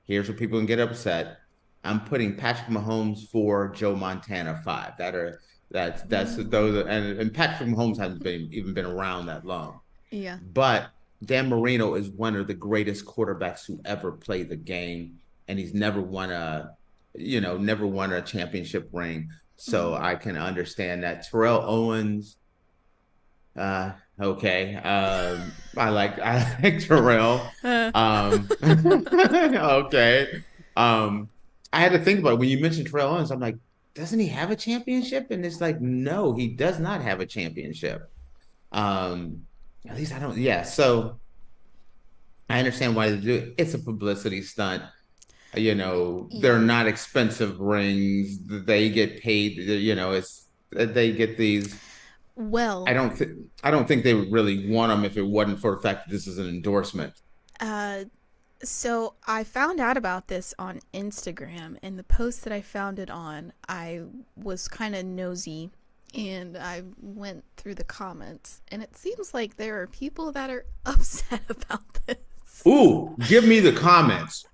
Here's where people can get upset. I'm putting Patrick Mahomes 4, Joe Montana 5. That's those, and Patrick Mahomes hasn't even been around that long. Yeah. But Dan Marino is one of the greatest quarterbacks who ever played the game, and he's never won a championship ring. So I can understand that. Terrell Owens, okay. I like Terrell. Okay. I had to think about it. When you mentioned Terrell Owens, I'm like, doesn't he have a championship? And it's like, no, he does not have a championship. At least I don't. Yeah. So I understand why they do it. It's a publicity stunt. They're not expensive rings. They get paid. They get these. Well, I don't think they would really want them if it wasn't for the fact that this is an endorsement. So I found out about this on Instagram, and the post that I found it on, I was kind of nosy, and I went through the comments, and it seems like there are people that are upset about this. Ooh, give me the comments.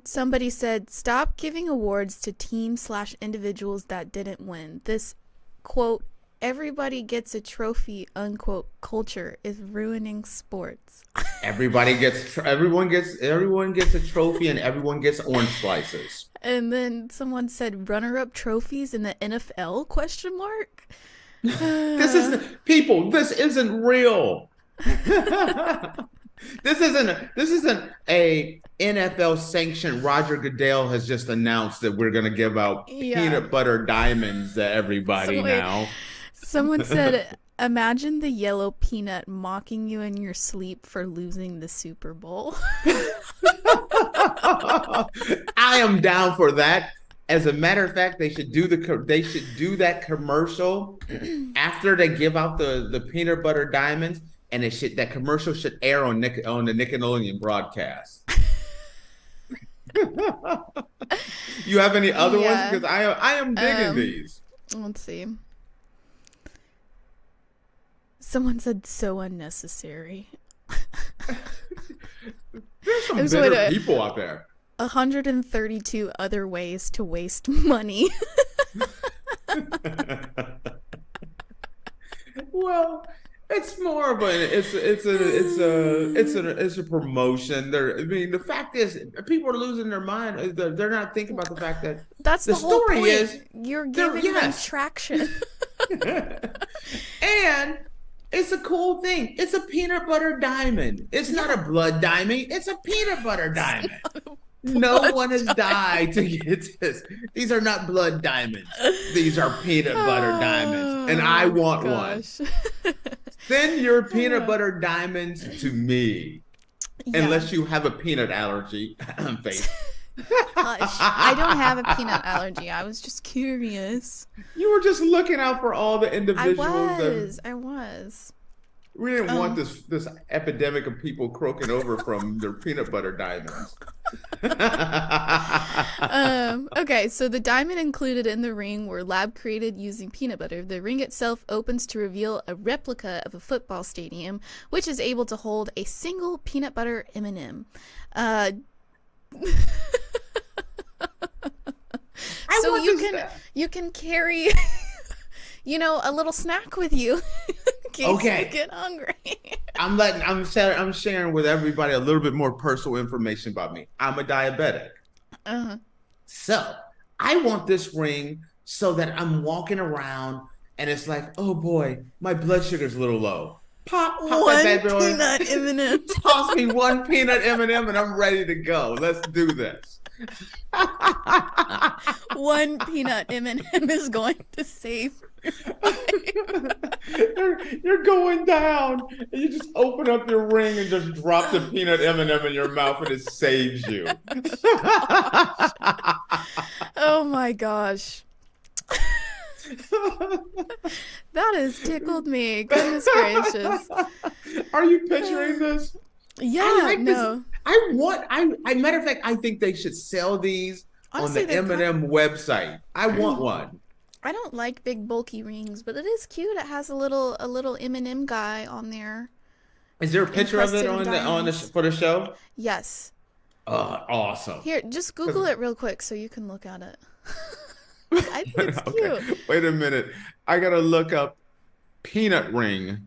Somebody said, stop giving awards to teams/individuals that didn't win. This, quote, everybody gets a trophy, unquote, culture is ruining sports. Everyone gets a trophy, and everyone gets orange slices. And then someone said runner-up trophies in the NFL, question mark? This isn't real. This isn't a NFL sanctioned. Roger Goodell has just announced that we're going to give out peanut butter diamonds to everybody now. Someone said, imagine the yellow peanut mocking you in your sleep for losing the Super Bowl. I am down for that. As a matter of fact, they should do that commercial after they give out the peanut butter diamonds, and that commercial should air on the Nickelodeon broadcast. You have any other ones? Because I am digging these. Let's see. Someone said so unnecessary. There's some bitter people out there. 132 other ways to waste money. Well, it's more of it's a promotion. The fact is, people are losing their mind. They're not thinking about the fact that that's the whole story point. Is you're giving them traction. And it's a cool thing. It's a peanut butter diamond. It's not a blood diamond. It's a peanut butter diamond. No one has died to get this. These are not blood diamonds. These are peanut butter diamonds. And I want one. Send your peanut butter diamonds to me. Unless you have a peanut allergy. Faith. I don't have a peanut allergy. I was just curious. You were just looking out for all the individuals. I was. We didn't want this epidemic of people croaking over from their peanut butter diamonds. Okay, so the diamond included in the ring were lab created using peanut butter. The ring itself opens to reveal a replica of a football stadium, which is able to hold a single peanut butter M&M. So you can carry a little snack with you in case you get hungry. I'm sharing with everybody a little bit more personal information about me. I'm a diabetic. So I want this ring so that I'm walking around and it's like, oh boy, my blood sugar's a little low. Pop one that bad boy. Peanut M&M. Toss me one peanut M&M and I'm ready to go. Let's do this. One peanut M&M is going to save you're going down and you just open up your ring and just drop the peanut M&M in your mouth and it saves you. Oh my gosh. That has tickled me. Goodness gracious. Are you picturing this? Yeah, this. Matter of fact, I think they should sell these honestly, on the M&M website. I want one. I don't like big bulky rings, but it is cute. It has a little M&M guy on there. Is there a picture of it for the show? Yes. Awesome. Here, just Google it real quick so you can look at it. I think it's cute. Wait a minute. I gotta look up peanut ring.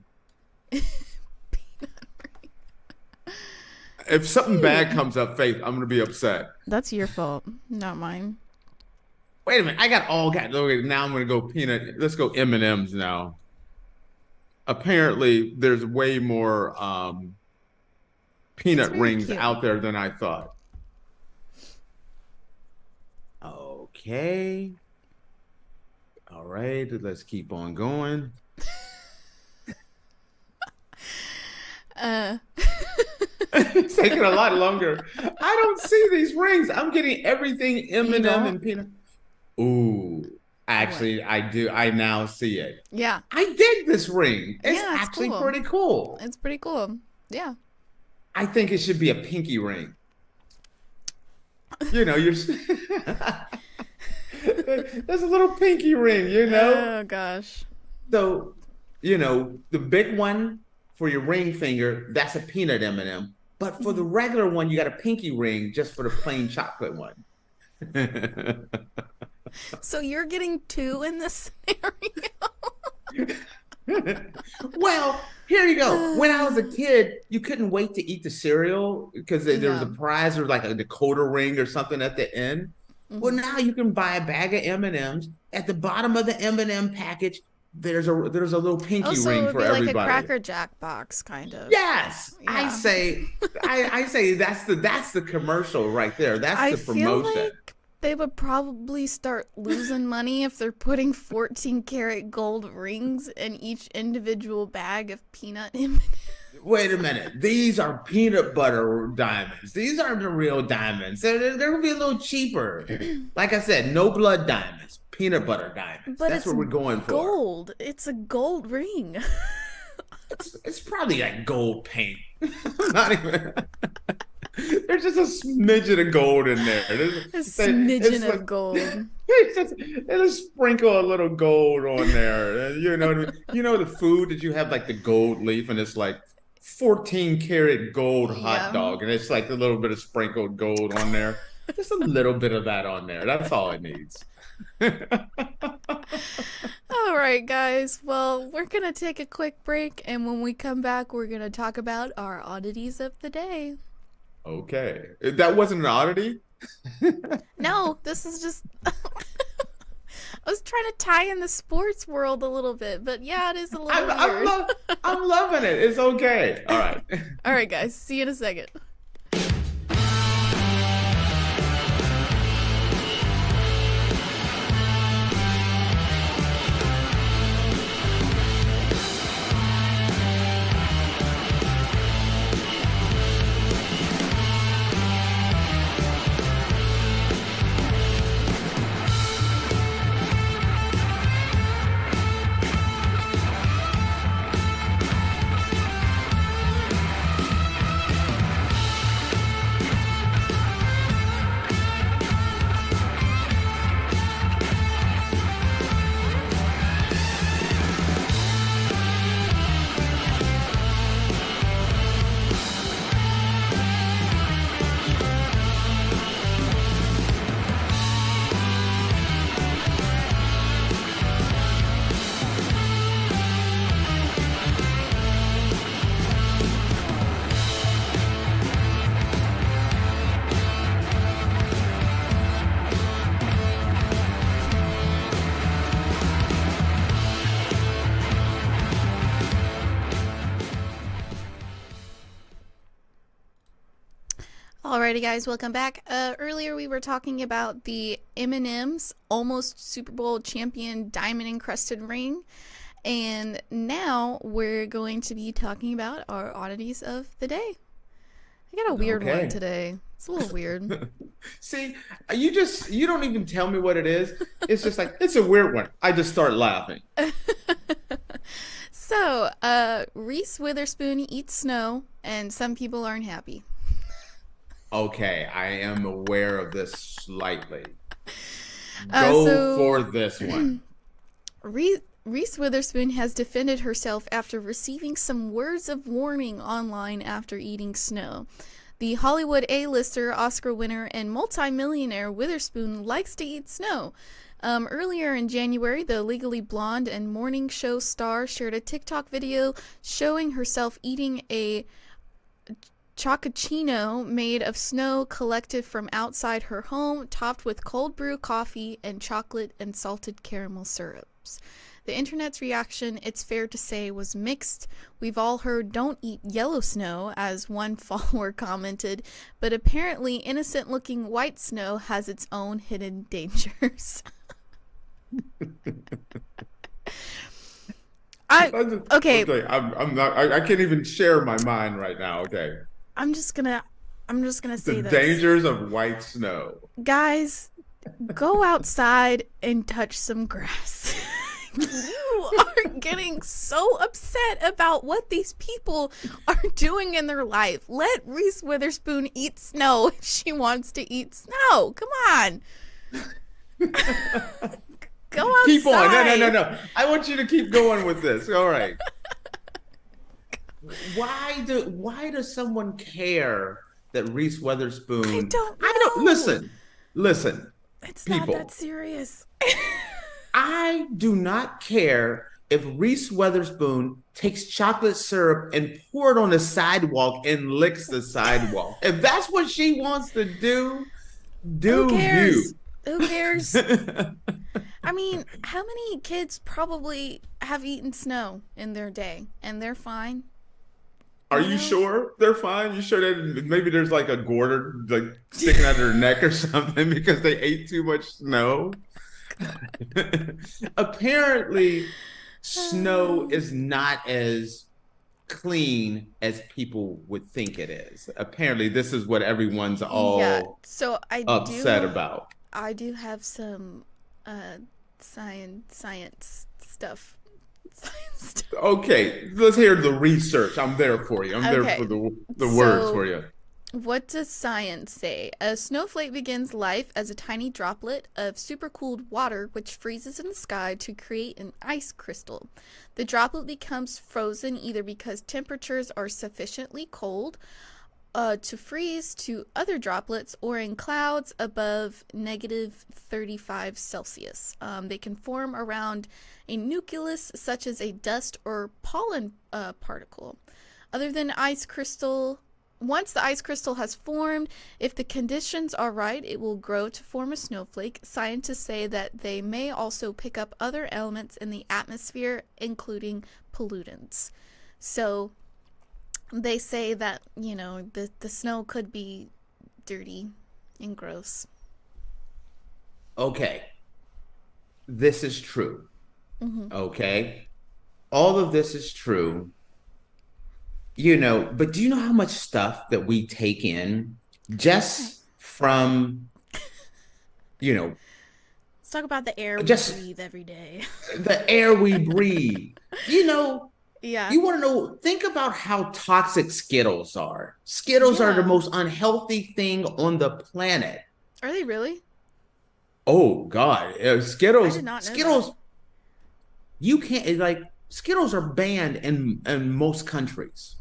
If something bad comes up, Faith, I'm gonna be upset. That's your fault, not mine. Wait a minute. Now I'm gonna go peanut. Let's go M&Ms now. Apparently, there's way more peanut rings cute out there than I thought. Okay. All right. Let's keep on going. It's taking a lot longer. I don't see these rings. I'm getting everything M&M and peanut. Ooh, actually, I do. I now see it. Yeah. I dig this ring. It's it's actually cool. pretty cool. It's pretty cool. Yeah. I think it should be a pinky ring. You're there's a little pinky ring, Oh gosh. So, the big one for your ring finger, that's a peanut M&M. But for the regular one, you got a pinky ring just for the plain chocolate one. So you're getting two in this scenario? Well, here you go. When I was a kid, you couldn't wait to eat the cereal because there was a prize or like a decoder ring or something at the end. Mm-hmm. Well, now you can buy a bag of M&Ms. At the bottom of the M&M package there's a little pinky So ring it would for be everybody. like a Cracker Jack box, kind of. Yes, Yeah. I say that's the commercial right there. That's the promotion. I feel like they would probably start losing money if they're putting 14 karat gold rings in each individual bag of peanut M&Ms. Wait a minute. These are peanut butter diamonds. These aren't the real diamonds. They're going to be a little cheaper. Like I said, no blood diamonds, peanut butter diamonds. But That's what we're going for. Gold. It's a gold ring. It's probably like gold paint. Not even. There's just a smidgen of gold in there. A smidgen of gold. It'll sprinkle a little gold on there. You know what I mean? You know the food that you have like the gold leaf and it's like 14 karat gold hot dog and it's like a little bit of sprinkled gold on there. Just a little bit of that on there. That's all it needs. All right, guys. Well, we're going to take a quick break, and when we come back, we're going to talk about our oddities of the day. Okay. That wasn't an oddity? No, this is just... I was trying to tie in the sports world a little bit, but yeah, it is a little weird. I'm loving it. It's okay. All right. All right, guys. See you in a second. Alrighty, guys, welcome back. Earlier we were talking about the M&Ms almost Super Bowl champion diamond encrusted ring, and now we're going to be talking about our oddities of the day. I got a weird one today. It's a little weird. See, you don't even tell me what it is. It's just like, it's a weird one. I just start laughing. So, Reese Witherspoon eats snow, and some people aren't happy. Okay, I am aware of this slightly. Go for this one. Reese Witherspoon has defended herself after receiving some words of warning online after eating snow. The Hollywood A-lister, Oscar winner, and multimillionaire Witherspoon likes to eat snow. Earlier in January, the Legally Blonde and morning show star shared a TikTok video showing herself eating a chocachino made of snow collected from outside her home, topped with cold brew coffee and chocolate and salted caramel syrups. The internet's reaction, it's fair to say, was mixed. We've all heard "don't eat yellow snow," as one follower commented, but apparently innocent-looking white snow has its own hidden dangers. Okay. I'm not. I can't even share my mind right now. Okay. I'm just gonna say the this. dangers of white snow. Guys, go outside and touch some grass. You are getting so upset about what these people are doing in their life. Let Reese Witherspoon eat snow if she wants to eat snow. Come on. Go outside. Keep on. No. I want you to keep going with this. All right. Why does someone care that Reese Witherspoon? I don't know. Listen. It's people, not that serious. I do not care if Reese Witherspoon takes chocolate syrup and pour it on the sidewalk and licks the sidewalk. If that's what she wants to do, Who cares? you. Who cares? I mean, how many kids probably have eaten snow in their day, and they're fine. Are you sure they're fine? You sure that maybe there's like a gourd like sticking out of their neck or something because they ate too much snow? Apparently, snow is not as clean as people would think it is. Apparently, this is what everyone's all upset about. I do have some science stuff. Okay, let's hear the research. I'm there for you. I'm there for the words for you. What does science say? A snowflake begins life as a tiny droplet of supercooled water which freezes in the sky to create an ice crystal. The droplet becomes frozen either because temperatures are sufficiently cold to freeze to other droplets or in clouds above -35 Celsius. They can form around a nucleus such as a dust or pollen particle. Once the ice crystal has formed, if the conditions are right, it will grow to form a snowflake. Scientists say that they may also pick up other elements in the atmosphere, including pollutants. So they say that, the snow could be dirty and gross. Okay. This is true. Mm-hmm. Okay. All of this is true. But do you know how much stuff that we take in just from, Let's talk about the air we breathe every day. The air we breathe. Yeah. You want to know, think about how toxic Skittles are. Skittles are the most unhealthy thing on the planet. Are they really? Oh, God. Skittles. I did not know Skittles. That. You can't, Skittles are banned in most countries.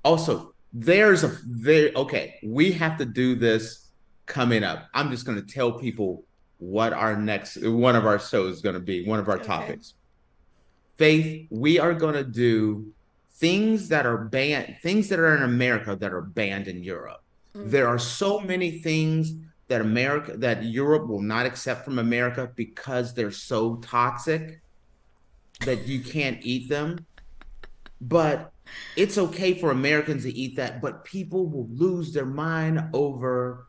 Also, we have to do this coming up. I'm just going to tell people what one of our shows is going to be, one of our topics. Faith, we are going to do things that are banned, things that are in America that are banned in Europe. Mm-hmm. There are so many things that Europe will not accept from America because they're so toxic that you can't eat them. But it's okay for Americans to eat that, but people will lose their mind over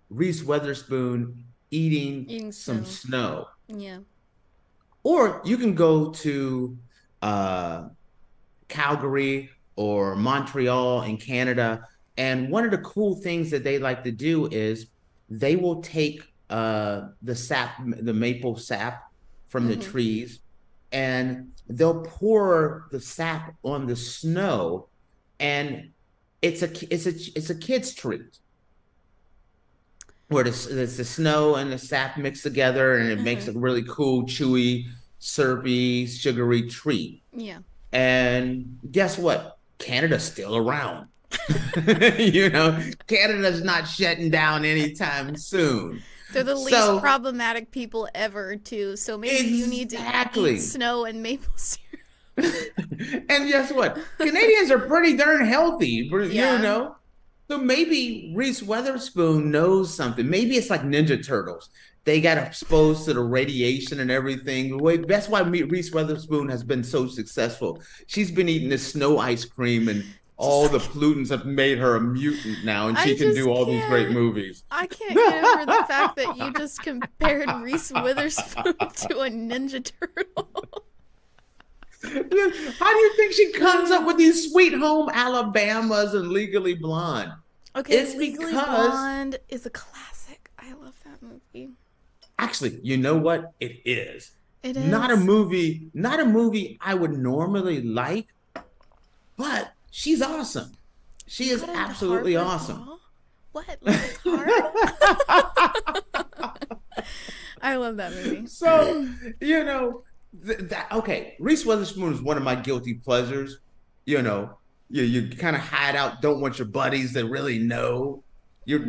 Reese Witherspoon eating some snow. Yeah. Or you can go to Calgary or Montreal in Canada, and one of the cool things that they like to do is they will take the maple sap from the trees, and they'll pour the sap on the snow, and it's a kid's treat where the snow and the sap mix together, and it makes a really cool, chewy, syrupy, sugary treat. Yeah. And guess what? Canada's still around. Canada's not shutting down anytime soon. They're the least problematic people ever, too. So maybe you need to eat snow and maple syrup. And guess what? Canadians are pretty darn healthy, So maybe Reese Witherspoon knows something. Maybe it's like Ninja Turtles. They got exposed to the radiation and everything. That's why Reese Witherspoon has been so successful. She's been eating this snow ice cream, and all the pollutants have made her a mutant now, and she can do all these great movies. I can't get over the fact that you just compared Reese Witherspoon to a Ninja Turtle. How do you think she comes up with these Sweet Home Alabamas and Legally Blonde? Okay, it's Legally Blonde is a classic. I love that movie. Actually, you know what? It is. It is. Not a movie I would normally like, but she's awesome. She is absolutely awesome. What? Like it's hard? I love that movie. So, Reese Witherspoon is one of my guilty pleasures. You kind of hide out, don't want your buddies that really know. You're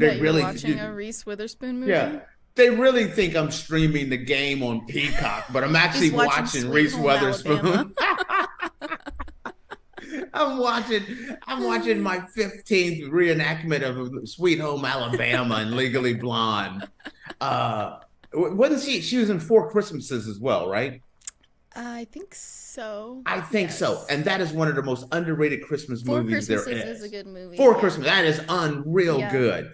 watching a Reese Witherspoon movie? Yeah. They really think I'm streaming the game on Peacock, but I'm actually watching Reese Witherspoon. I'm watching my 15th reenactment of Sweet Home Alabama and Legally Blonde. Wasn't she was in 4 Christmases as well, right? I think so. I think so. Yes. And that is one of the most underrated Christmas Four movies there Christmases is. is a good movie. Four Christmas. That is unreal Yeah. good.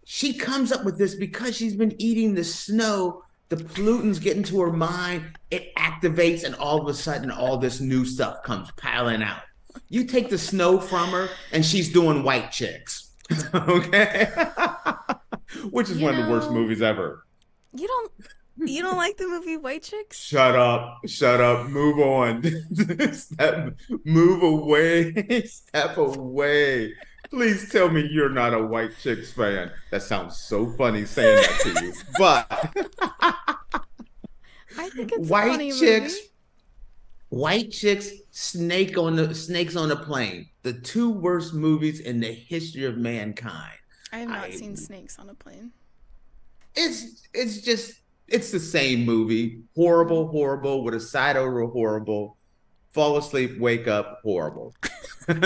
She comes up with this because she's been eating the snow. The pollutants get into her mind. It activates, and all of a sudden, all this new stuff comes piling out. You take the snow from her, and she's doing white chicks. Okay? Which is one of the worst movies ever. You don't like the movie White Chicks? Shut up. Move on. Move away. Step away. Please tell me you're not a White Chicks fan. That sounds so funny saying that to you. But I think it's a funny movie. White Chicks, Snakes on the Plane. The two worst movies in the history of mankind. I have not seen Snakes on a Plane. It's the same movie. Horrible, with a side over horrible. Fall asleep, wake up, horrible. Good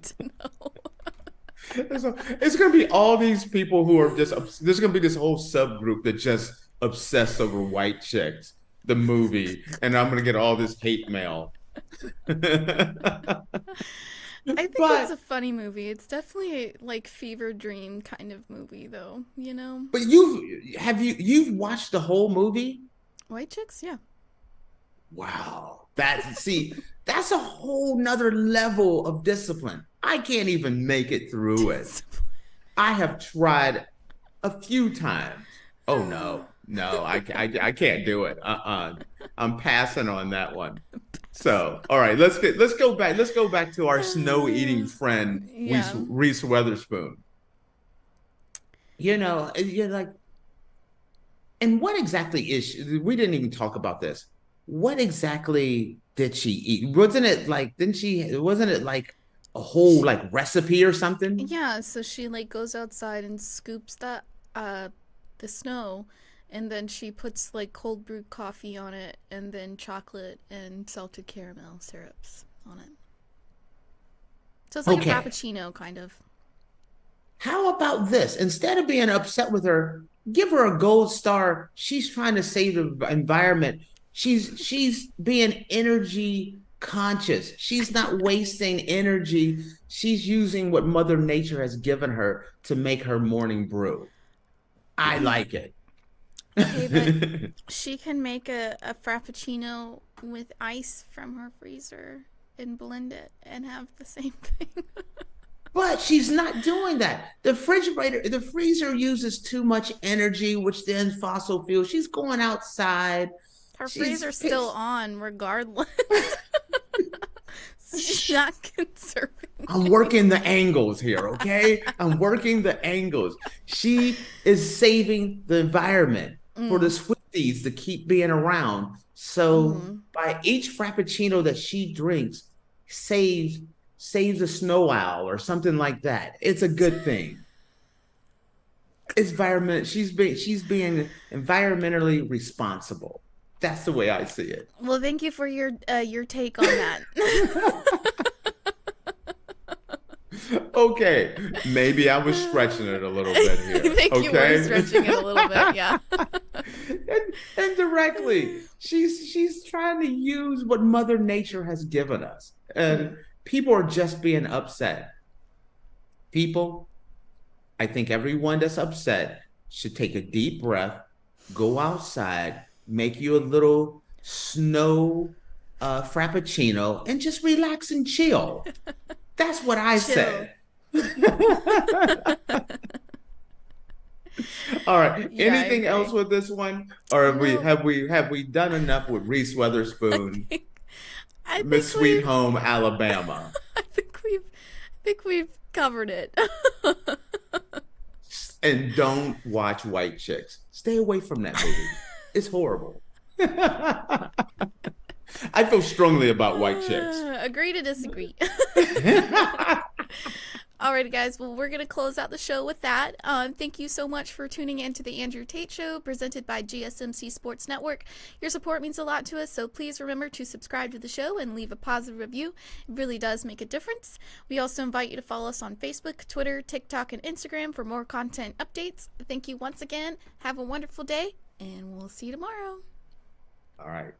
to know. It's going to be all these people who are just, there's going to be this whole subgroup that just obsessed over White Chicks, the movie, and I'm going to get all this hate mail. I think it's a funny movie. It's definitely like fever dream kind of movie, though. You know. But you've watched the whole movie? White Chicks, yeah. Wow, that's a whole nother level of discipline. I can't even make it through it. I have tried a few times. Oh no, I can't do it. I'm passing on that one. So, all right, let's go back to our snow eating friend, Yeah. Reese Witherspoon. You know, you're like, and what exactly is she? We didn't even talk about this. What exactly did she eat? Wasn't it like a whole like recipe or something? Yeah, so she like goes outside and scoops the snow, and then she puts like cold brewed coffee on it, and then chocolate and salted caramel syrups on it. So it's like a frappuccino kind of. How about this? Instead of being upset with her, give her a gold star. She's trying to save the environment. She's being energy conscious. She's not wasting energy. She's using what Mother Nature has given her to make her morning brew. I like it. Okay, but she can make a frappuccino with ice from her freezer and blend it and have the same thing. But she's not doing that. The freezer uses too much energy, which then fossil fuel. She's going outside. Her freezer's still on regardless. She's not conserving. I'm working the angles here, okay? I'm working the angles. She is saving the environment for the Swifties to keep being around. So by each frappuccino that she drinks, saves a snow owl or something like that. It's a good thing. It's she's being environmentally responsible. That's the way I see it. Well, thank you for your take on that. Okay, maybe I was stretching it a little bit here. I think you were stretching it a little bit, yeah. and directly, she's trying to use what Mother Nature has given us, and people are just being upset. People, I think everyone that's upset should take a deep breath, go outside, make you a little snow frappuccino, and just relax and chill. That's what I say. All right. Yeah, Anything else with this one, or have we done enough with Reese Witherspoon, Miss Sweet Home Alabama? I think we've covered it. And don't watch White Chicks. Stay away from that movie. It's horrible. I feel strongly about White Chicks. Agree to disagree. Alrighty, guys. Well, we're going to close out the show with that. Thank you so much for tuning in to the Andrew Tate Show, presented by GSMC Sports Network. Your support means a lot to us, so please remember to subscribe to the show and leave a positive review. It really does make a difference. We also invite you to follow us on Facebook, Twitter, TikTok, and Instagram for more content updates. Thank you once again. Have a wonderful day, and we'll see you tomorrow. All right.